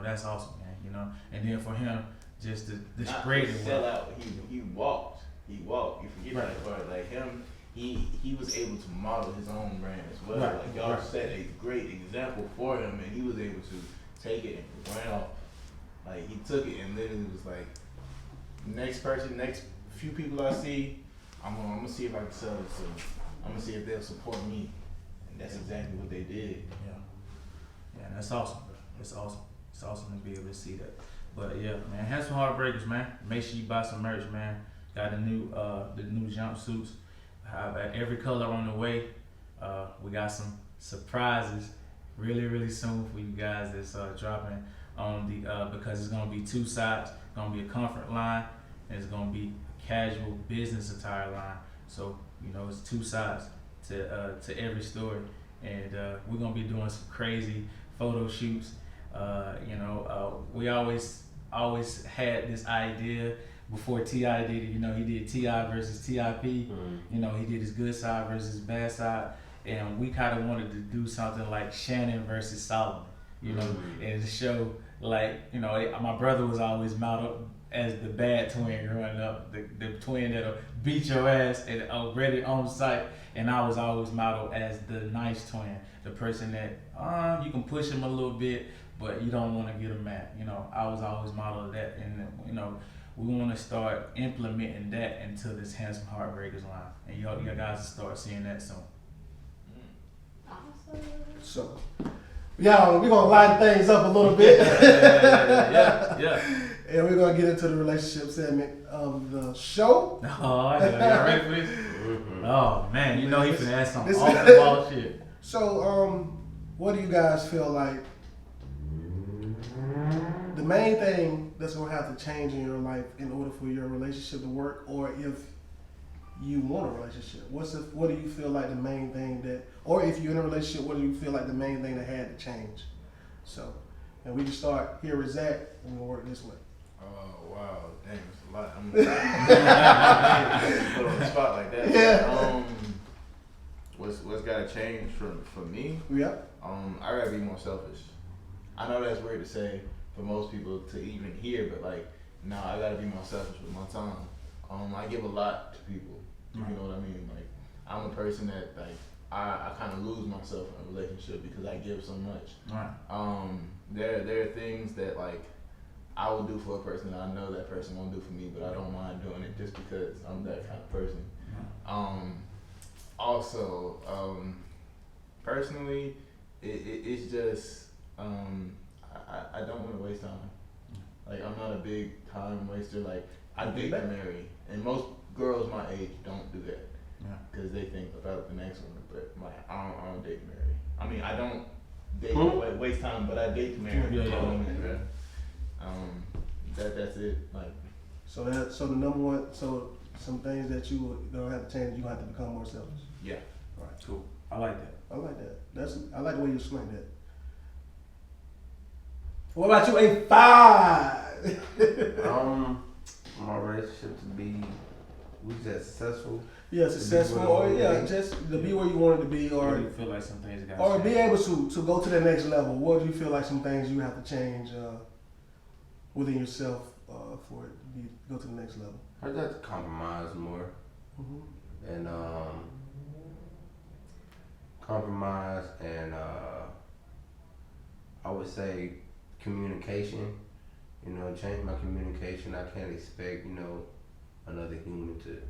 That's awesome, man. And then for him just to spread the sell word. out. He walked. You forget that part. Like him, he was able to model his own brand as well. Right. Like y'all set a great example for him, and he was able to take it and run off. Like he took it and literally was like, next few people I see, I'm gonna see if I can sell it to them. I'm gonna see if they'll support me, and that's exactly what they did. Yeah, and that's awesome, bro. It's awesome. It's awesome to be able to see that. But yeah, man, Handsome Heartbreakers, man. Make sure you buy some merch, man. Got the new jumpsuits. Have every color on the way. We got some surprises really, really soon for you guys that's dropping on the because it's gonna be 2 sides. Gonna be a comfort line, and it's gonna be a casual business attire line. So it's 2 sides to every story, and we're gonna be doing some crazy photo shoots. We always had this idea before T.I. did it. He did T.I. versus T.I.P. He did his good side versus his bad side, and we kind of wanted to do something like Shannon versus Solomon. And to show my brother was always modeled as the bad twin growing up, the twin that'll beat your ass and already on sight, and I was always modeled as the nice twin, the person that you can push him a little bit, but you don't want to get him mad. I was always modeled that, and we want to start implementing that into this Handsome Heartbreakers line, and you guys will start seeing that soon. Awesome. So, we're gonna lighten things up a little bit. Yeah. And we're gonna get into the relationship segment of the show. Oh, y'all ready for this? Oh man, he finna ask some This- off the ball shit. So, what do you guys feel like the main thing that's gonna have to change in your life in order for your relationship to work, or if you want a relationship? What do you feel like the main thing that, or if you're in a relationship, what do you feel like the main thing that had to change? So, and we can start here with Zach, and we'll work this way. Oh wow, dang, it's a lot. I'm put on the spot like that. Yeah. What's gotta change for me? Yeah. I gotta be more selfish. I know that's weird to say for most people to even hear, but like, no, I gotta be more selfish with my time. I give a lot to people. You know what I mean? Like, I'm a person that like I kind of lose myself in a relationship because I give so much. Right. There are things that like I will do for a person that I know that person won't do for me, but I don't mind doing it just because I'm that kind of person. Also, personally, it's just I don't want to waste time. Like, I'm not a big time waster. Like, I date to marry, and most girls my age don't do that because they think about the next one. But like, I don't date to marry. I mean, I don't date to waste time, but I date to marry. Yeah, You know yeah. what I mean, right? That's it. Like, So the number one, so some things that you don't have to change, you have to become more selfish. yeah. Right. Cool. I like that. I like that. I like the way you explain that. What about you, A5? My relationship to be, we said successful. Yeah, successful, or yeah, just to be where you wanted to be, Or or do you feel like some things got or be able to go to the next level. What do you feel like some things you have to change within yourself for it to go to the next level? I just have to compromise more. Mm-hmm. And compromise and I would say communication. You know, change my communication. I can't expect, you know, another human to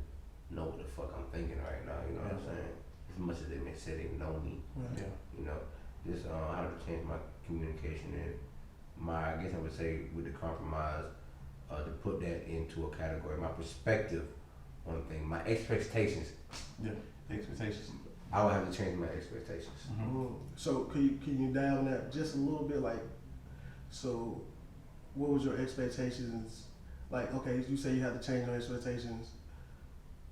know what the fuck I'm thinking right now. You know what I'm saying? As much as they may say they know me, Right. Yeah. you know, just how to change my communication and I guess I would say with the compromise, to put that into a category, my perspective on things, my expectations. Yeah. Expectations. I would have to change my expectations. Mm. So can you dial on that just a little bit? Like, so what was your expectations? Like, okay, you say you have to change your expectations.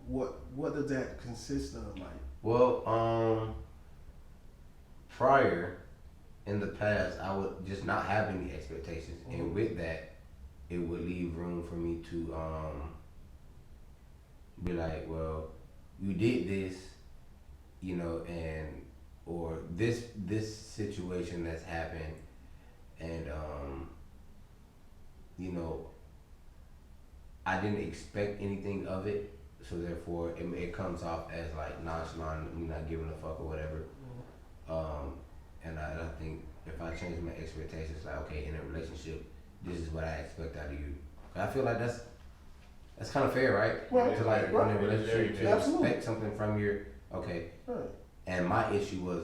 What does that consist of? Like, Well, prior in the past, I would just not have any expectations, and with that, it would leave room for me to be like, well, you did this, you know, and or this situation that's happened, and you know, I didn't expect anything of it, so therefore it comes off as like nonchalant, me not giving a fuck or whatever. And I think if I change my expectations, like, okay, in a relationship, this is what I expect out of you. I feel like that's kind of fair, right? Right. To like in a relationship to Absolutely. expect something from your okay. right. And my issue was,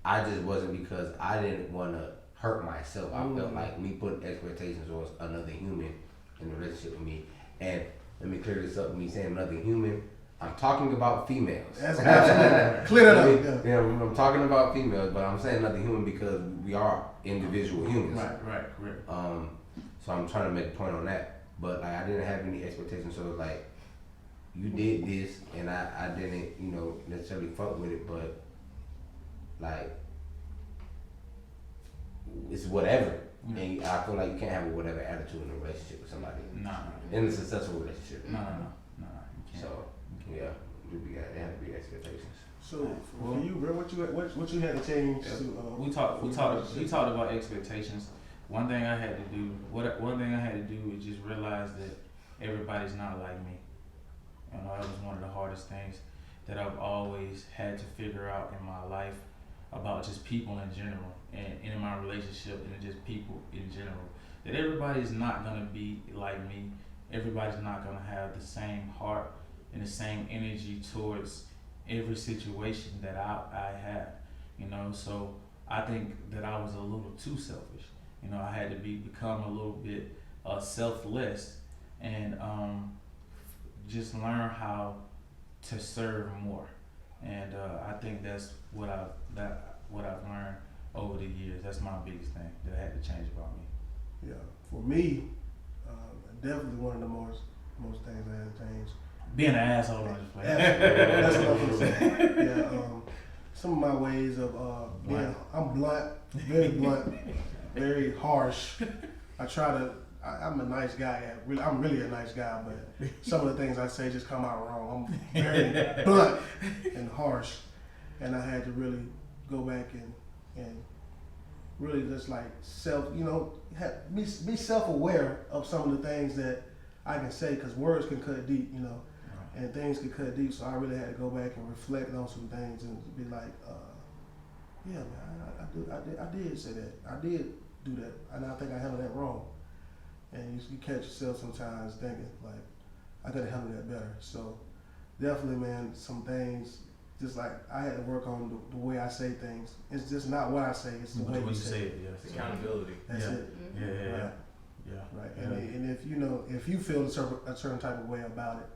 I just wasn't, because I didn't want to hurt myself. I felt like me putting expectations on another human in a relationship with me. And let me clear this up. With me saying another human, I'm talking about females. That's absolutely clear that up. Yeah, I'm talking about females, but I'm saying another human because we are individual humans. Right, correct. So I'm trying to make a point on that. But like, I didn't have any expectations, so it was like, you did this, and I didn't, you know, necessarily fuck with it, but like, it's whatever. Yeah. And I feel like you can't have a whatever attitude in a relationship with somebody. Nah. In a successful relationship. No. You can't. So, yeah, there have to be expectations. So for you, bro, what you had to change to? We talked about expectations. One thing I had to do is just realize that everybody's not like me. You know, that was one of the hardest things that I've always had to figure out in my life about just people in general and in my relationship and just people in general. That everybody's not gonna be like me. Everybody's not gonna have the same heart and the same energy towards every situation that I have. You know, so I think that I was a little too selfish. You know, I had to become a little bit selfless and just learn how to serve more. And I think that's what I've learned over the years. That's my biggest thing that I had to change about me. Yeah, for me, definitely one of the most things I had to change. Being an asshole on this place. Absolutely. That's what I'm gonna say. Yeah, some of my ways of I'm blunt, very blunt, very harsh. I I'm a nice guy. I'm really a nice guy, but some of the things I say just come out wrong. I'm very blunt and harsh, and I had to really go back and really just like be self-aware of some of the things that I can say, because words can cut deep, and things can cut deep. So I really had to go back and reflect on some things and be like, yeah, man, I did say that. I did do that, and I think I handled that wrong. And you catch yourself sometimes thinking like, I could have handled that better. So definitely, man, some things just like I had to work on the way I say things. It's just not what I say; it's the way you say it. Yes. Accountability. That's Yeah. it. Yeah. Right. Yeah. And if you feel a certain type of way about it,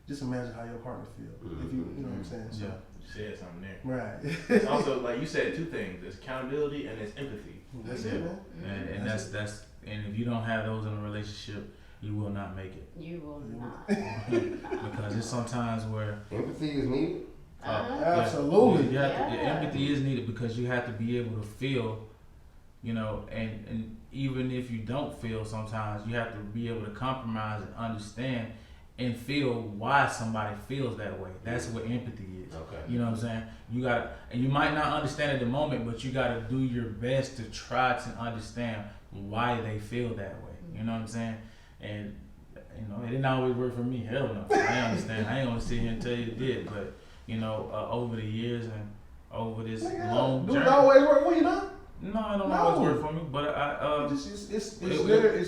just imagine how your partner feels. If you know what I'm saying. So, Yeah. You said something there. right. It's also, like you said, two things. There's accountability and there's empathy. That's Yeah. it, man. And that's and if you don't have those in a relationship, you will not make it. You will not. Because it's sometimes where Empathy is needed. Absolutely. You have to, Yeah. empathy is needed because you have to be able to feel, and even if you don't feel, sometimes you have to be able to compromise and understand and feel why somebody feels that way. That's what empathy is. Okay. You know what I'm saying? You gotta, and you might not understand at the moment, but you gotta do your best to try to understand why they feel that way. You know what I'm saying? And it didn't always work for me. Hell no. I understand. I ain't gonna sit here and tell you it did, but over the years and over this long Do journey. it always work for you, now? No, it don't No. always work for me, but It's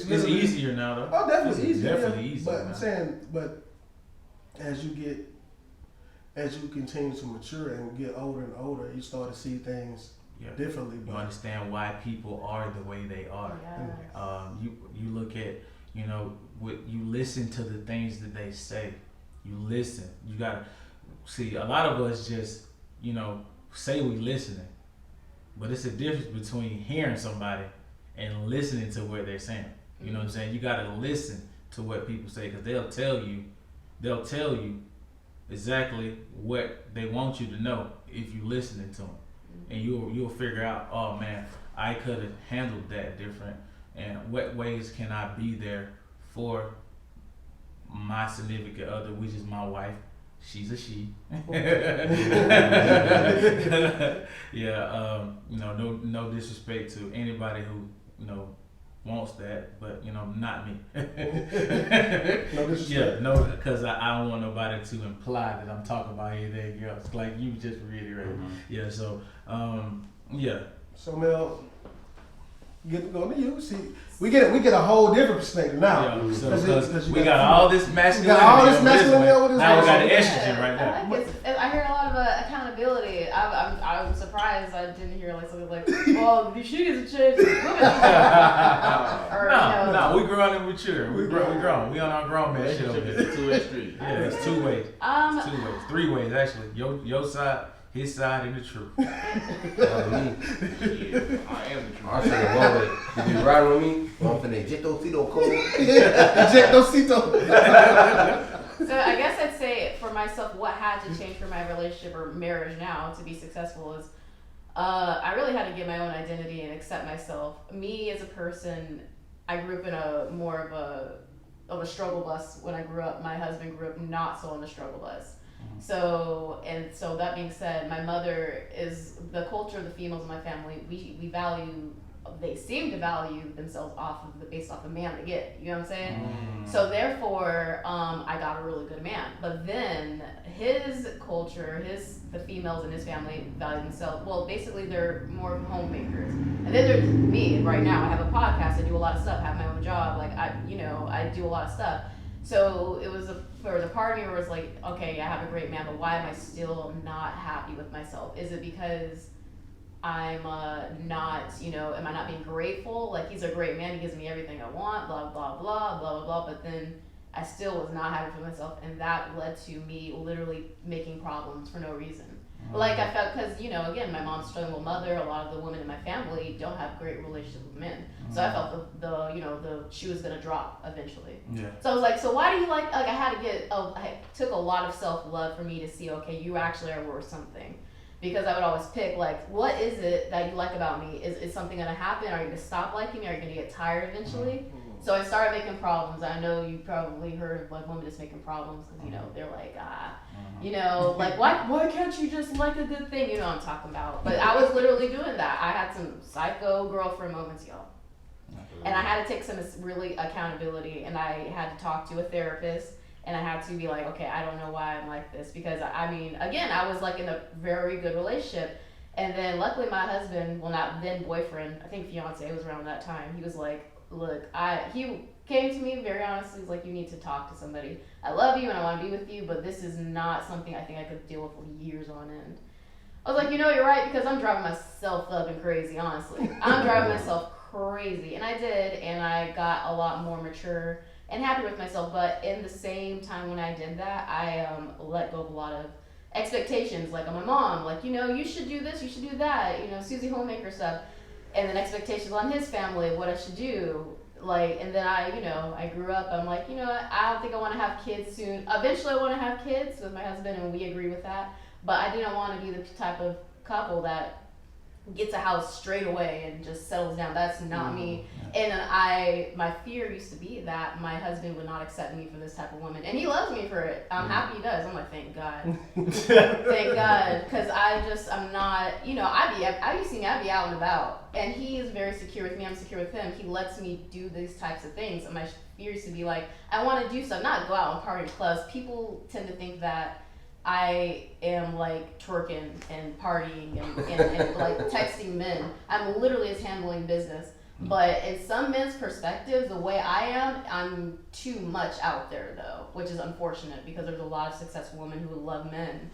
it's easier now though. Oh, definitely It's easier. definitely easier But now. I'm saying, as you continue to mature and get older and older, you start to see things Yeah. differently. You understand why people are the way they are. Yes. You look at you listen to the things that they say. You listen. You gotta see. A lot of us just say we listening, but it's a difference between hearing somebody and listening to what they're saying. You know what I'm saying? You gotta listen to what people say, because they'll tell you exactly what they want you to know if you listening to them, and you'll figure out, oh man, I could have handled that different, and what ways can I be there for my significant other, which is my wife. She's a she. Yeah. No disrespect to anybody who wants that, but not me. No disrespect. Yeah, no, because I don't want nobody to imply that I'm talking about anything else, like you just reiterated. Yeah. So yeah. So Mel, going to you. See, we get a whole different perspective now. Yeah, so Because we got all this masculinity. all this over masculinity way. over this Now we got way. the estrogen right now. I like it. I hear a lot of accountability. I'm surprised I didn't hear like something like, well, she needs to change. Or, No, we grown and mature. We grown. We on our grown man shit over Relationship here. is a two-way street. Yeah, it's 2 ways. It's 2 ways. 3 ways actually. Your side, his side, and the truth. Me. Yeah, I am the I truth. say the one way. If you riding with me, I'm finna Jetto code. So I guess I'd say for myself, what had to change for my relationship or marriage now to be successful is I really had to get my own identity and accept myself. Me as a person, I grew up in a more of a struggle bus when I grew up. My husband grew up not so on the struggle bus. So that being said, my mother is the culture of the females in my family. We value. They seem to value themselves based off the man they get. You know what I'm saying? So therefore, I got a really good man. But then his culture, the females in his family value themselves. Well, basically they're more of homemakers. And then there's me right now. I have a podcast. I do a lot of stuff. I have my own job. Like I do a lot of stuff. So there was a part of me where it was like, okay, I have a great man, but why am I still not happy with myself? Is it because I'm not, am I not being grateful? Like, he's a great man, he gives me everything I want, blah, blah, blah, blah, blah, blah. But then I still was not happy for myself, and that led to me literally making problems for no reason. Like, I felt, because, again, my mom's a struggling mother, a lot of the women in my family don't have great relationships with men. So I felt the shoe was going to drop eventually. Yeah. So I was like, so why do you like I had to I took a lot of self-love for me to see, okay, you actually are worth something. Because I would always pick, like, what is it that you like about me? Is something going to happen? Are you going to stop liking me? Are you going to get tired eventually? So I started making problems. I know you probably heard of like women just making problems because they're like like why can't you just like a good thing? You know what I'm talking about. But I was literally doing that. I had some psycho girlfriend moments, y'all. And I had to take some really accountability, and I had to talk to a therapist, and I had to be like, okay, I don't know why I'm like this, because I mean, again, I was like in a very good relationship, and then luckily my husband, well, not then boyfriend, I think fiance was around that time, he was like, look, he came to me very honestly, he's like, you need to talk to somebody. I love you and I want to be with you, but this is not something I think I could deal with for years on end. I was like, you're right, because I'm driving myself up and crazy, honestly. I'm driving myself crazy, and I did, and I got a lot more mature and happy with myself. But in the same time when I did that, I let go of a lot of expectations, like on my mom, like you should do this, you should do that, Susie Homemaker stuff, and then expectations on his family of what I should do. Like, and then I grew up. I'm like, I don't think I want to have kids soon. Eventually, I want to have kids with my husband, and we agree with that. But I didn't want to be the type of couple that gets a house straight away and just settles down. That's not me. And my fear used to be that my husband would not accept me for this type of woman, and he loves me for it. I'm happy he does. I'm like, thank God, thank God, because I'm not. You see me, I be out and about, and he is very secure with me. I'm secure with him. He lets me do these types of things, and my fear used to be like, I want to do stuff, not go out and party in clubs. People tend to think that I am like twerking and partying and like texting men. I'm literally just handling business. But in some men's perspective, the way I am, I'm too much out there though, which is unfortunate because there's a lot of successful women who love men,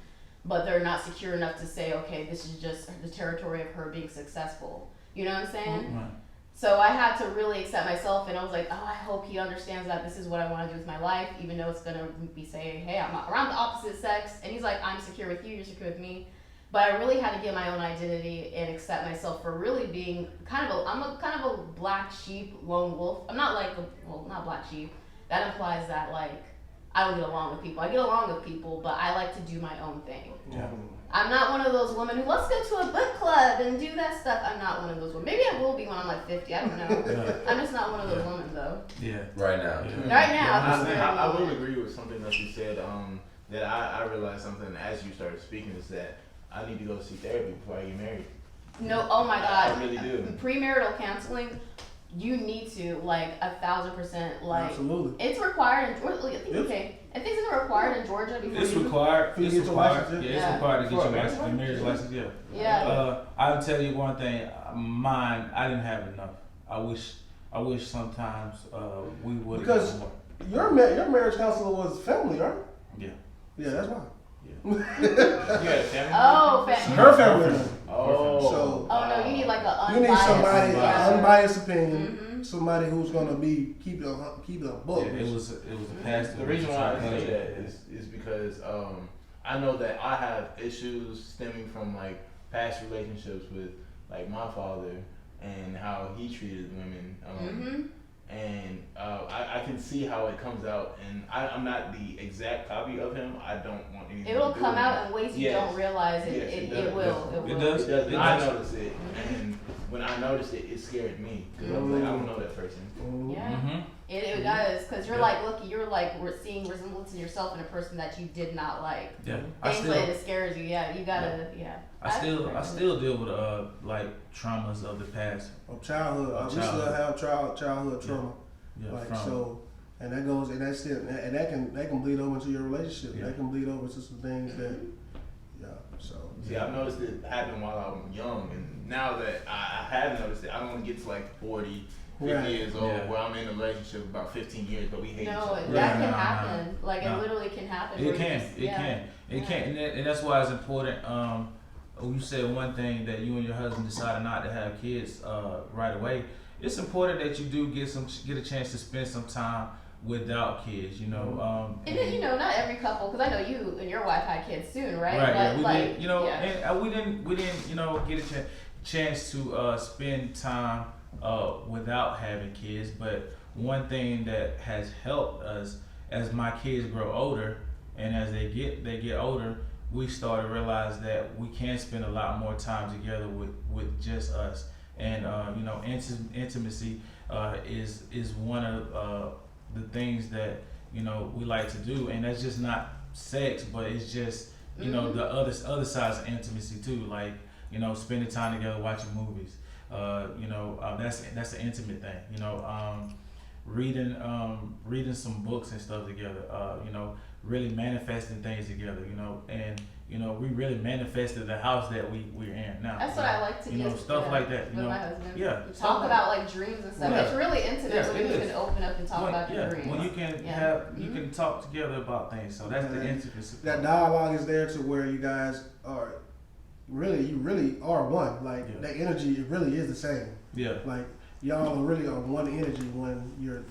but they're not secure enough to say, okay, this is just the territory of her being successful. You know what I'm saying? Right. So I had to really accept myself, and I was like, oh, I hope he understands that this is what I want to do with my life, even though it's going to be saying, hey, I'm around the opposite sex. And he's like, I'm secure with you, you're secure with me. But I really had to get my own identity and accept myself for really being I'm a black sheep, lone wolf. I'm not like, not black sheep. That implies that like, I don't get along with people. I get along with people, but I like to do my own thing. Yeah. I'm not one of those women who, let's go to a book club and do that stuff. I'm not one of those women. Maybe I will be when I'm like 50. I don't know. I'm just not one of those women, though. Yeah. Right now. Yeah. Right now. I will agree with something that you said. That I realized something as you started speaking is that I need to go see therapy before I get married. No, oh my God. I really do. Premarital counseling, you need to, like, 1,000%, like. Absolutely. It's required in Georgia. I think it's required in Georgia before It's you. required. You It's get your required. license, Yeah, yeah. it's required to get your For a license. marriage Marriage license, yeah. Yeah. I'll tell you one thing. Mine, I didn't have enough. I wish sometimes we would. Because your marriage counselor was family, right? Yeah. Yeah, that's why. You had a family? Oh, family. Her family. Oh. So Oh, no, you need like a you need unbiased. somebody, yeah. an unbiased opinion, Mhm. somebody who's gonna be keep the book. Yeah, it was a pastor. The reason why I say that is because I know that I have issues stemming from like past relationships with like my father and how he treated women. Mhm. And I can see how it comes out, and I'm not the exact copy of him. I don't want anything It will to do come with out him. in ways you Yes. don't realize. Yes, It does. will. It will. does. It does. It I does. noticed it, and when I noticed it, it scared me because I was like, I don't know that person. Yeah. Mm-hmm. It does, because you're Yeah. like, look, you're like seeing resemblance in yourself in a person that you did not like. Yeah. Thankfully, it scares you. Yeah, you gotta. Yeah. I still deal with like traumas of the past. Of childhood, Of we still childhood. have childhood trauma. Yeah, Like from so, and that goes, and that's it, and that can bleed over into your relationship. Yeah. That can bleed over to some things that, yeah. So See, I've noticed it happen while I'm young, and now that I have noticed it, I don't want to get to like 40, 50 Right. years old, Yeah. where I'm in a relationship about 15 years, but we hate each No, other. that Yeah, can no, happen. Like no. it literally can happen. It where you can. just- It yeah. can. It Yeah. can. And that's why it's important. You said one thing that you and your husband decided not to have kids right away. It's important that you do get a chance to spend some time without kids. You know. And then, not every couple, because I know you and your wife had kids soon, right? Right. But Yeah, we like, did. yeah. And we didn't get a chance to spend time without having kids. But one thing that has helped us as my kids grow older, and as they get older, we start to realize that we can spend a lot more time together with just us. and you know, intimacy is one of the things that, you know, we like to do, and that's just not sex, but it's just, you know, the other sides of intimacy too, like, you know, spending time together, watching movies. You know, that's an intimate thing. You know, reading some books and stuff together. You know, really manifesting things together. You know, and you know, we really manifested the house that we're in now. That's what I like to do. You know, stuff like that. You with know, my husband. yeah. We talk about like dreams and stuff. Yeah. It's really intimate Yeah, when it you is. can open up and talk about your yeah, dreams. when you can you can talk together about things. So that's the intimacy. That dialogue is there to where you guys are you really are one. Like Yeah. that energy, it really is the same. Yeah. Like y'all are really on one energy when you're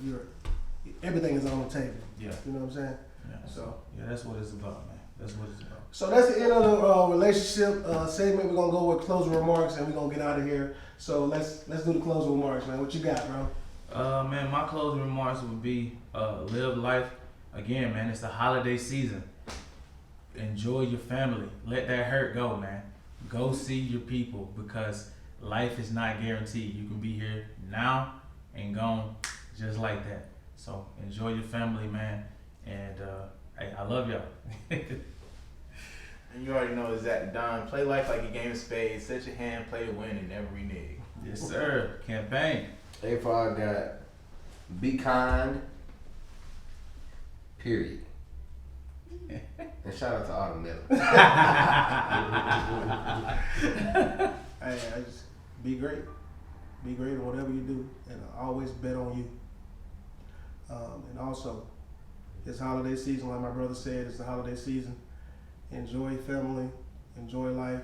everything is on the table. Yeah. You know what I'm saying? Yeah. So Yeah, that's what it's about, man. That's what it's about. so that's the end of the relationship segment. We're gonna go with closing remarks and we're gonna get out of here. So let's do the closing remarks, man. What you got, bro? Man, my closing remarks would be live life. Again, man, it's the holiday season. Enjoy your family. Let that hurt go, man. Go see your people, because life is not guaranteed. You can be here now and gone just like that. So enjoy your family, man. And hey, I love y'all. And you already know is that Don. Play life like a game of spades. Set your hand, play to win, and never renege. Yes, sir. Campaign. A5 got be kind, period. And shout out to Autumn Miller. Hey, I just be great. Be great in whatever you do, and I always bet on you. And also, it's holiday season, like my brother said. It's the holiday season. Enjoy family, enjoy life.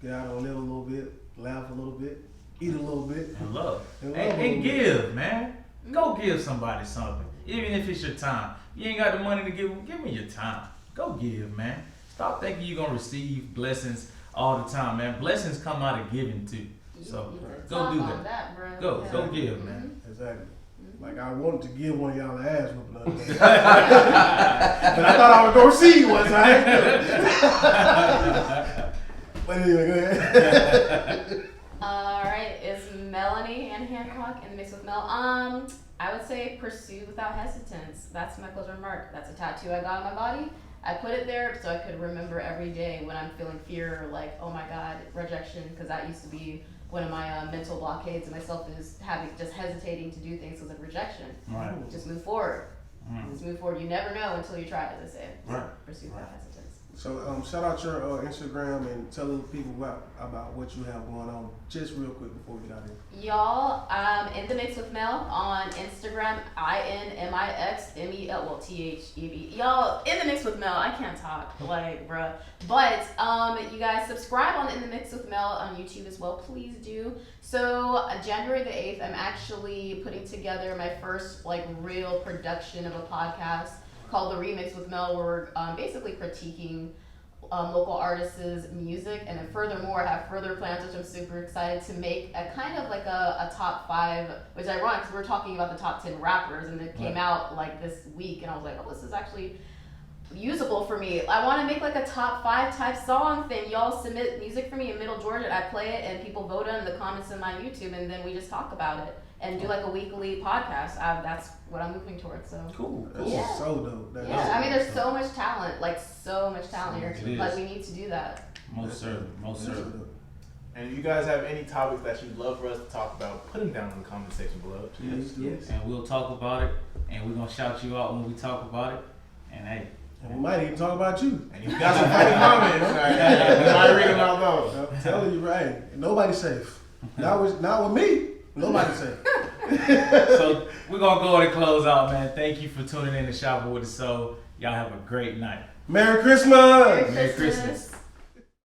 Get out and live a little bit, laugh a little bit, eat a little bit, And love. and love And a little bit. give, man. Go give somebody something. Even if it's your time. You ain't got the money to give me your time. Go give, man. Stop thinking you're gonna receive blessings all the time, man. Blessings come out of giving too. So go do that. Bro. Go give, man. Exactly. Like I wanted to give one of y'all an ass whooping the other day. But I thought I was gonna receive one, so I ain't do it. But anyway, go ahead. Alright, it's Melanie and Hancock in the mix with Mel. I would say pursue without hesitance. That's my closing remark. That's a tattoo I got on my body. I put it there so I could remember every day when I'm feeling fear or like, oh my God, rejection, because that used to be one of my mental blockades, and myself is just hesitating to do things because of rejection. Right. Just move forward. Mm. Just move forward. You never know until you try, as I say. Right. Pursue without hesitance. So shout out your Instagram and tell the people about what you have going on, just real quick before we get out of here. Y'all, in the mix with Mel on Instagram, INMIXMEL, well, THEB. Y'all, in the mix with Mel. I can't talk, like, bruh. But you guys subscribe on In the Mix with Mel on YouTube as well. Please do. So January the 8th, I'm actually putting together my first like real production of a podcast called The Remix with Mel, where we're basically critiquing local artists' music, and then furthermore, I have further plans, which I'm super excited to make a kind of like a top 5, which is ironic because we're talking about the top 10 rappers, and it came out like this week, and I was like, oh, this is actually usable for me. I want to make like a top 5 type song thing. Y'all submit music for me in Middle Georgia, I play it, and people vote on the comments in my YouTube, and then we just talk about it and do like a weekly podcast. That's what I'm moving towards. So Cool. That's Yeah. so dope. That yeah, is I mean, there's dope. so much talent, like so much talent It here. is. Like we need to do that. Most certainly. Most That's certainly. dope. And if you guys have any topics that you'd love for us to talk about, put them down in the comment section below. Please do. Yes. And we'll talk about it, and we're gonna shout you out when we talk about it. And hey, And we might even talk about you. And if you got some funny comments, we might read them out those. I'm telling you, right? Nobody's safe. Not with me. Nobody's safe. so we're gonna go ahead and close out, man. Thank you for tuning in to Shopper with the Soul. Y'all have a great night. Merry Christmas. Merry Christmas.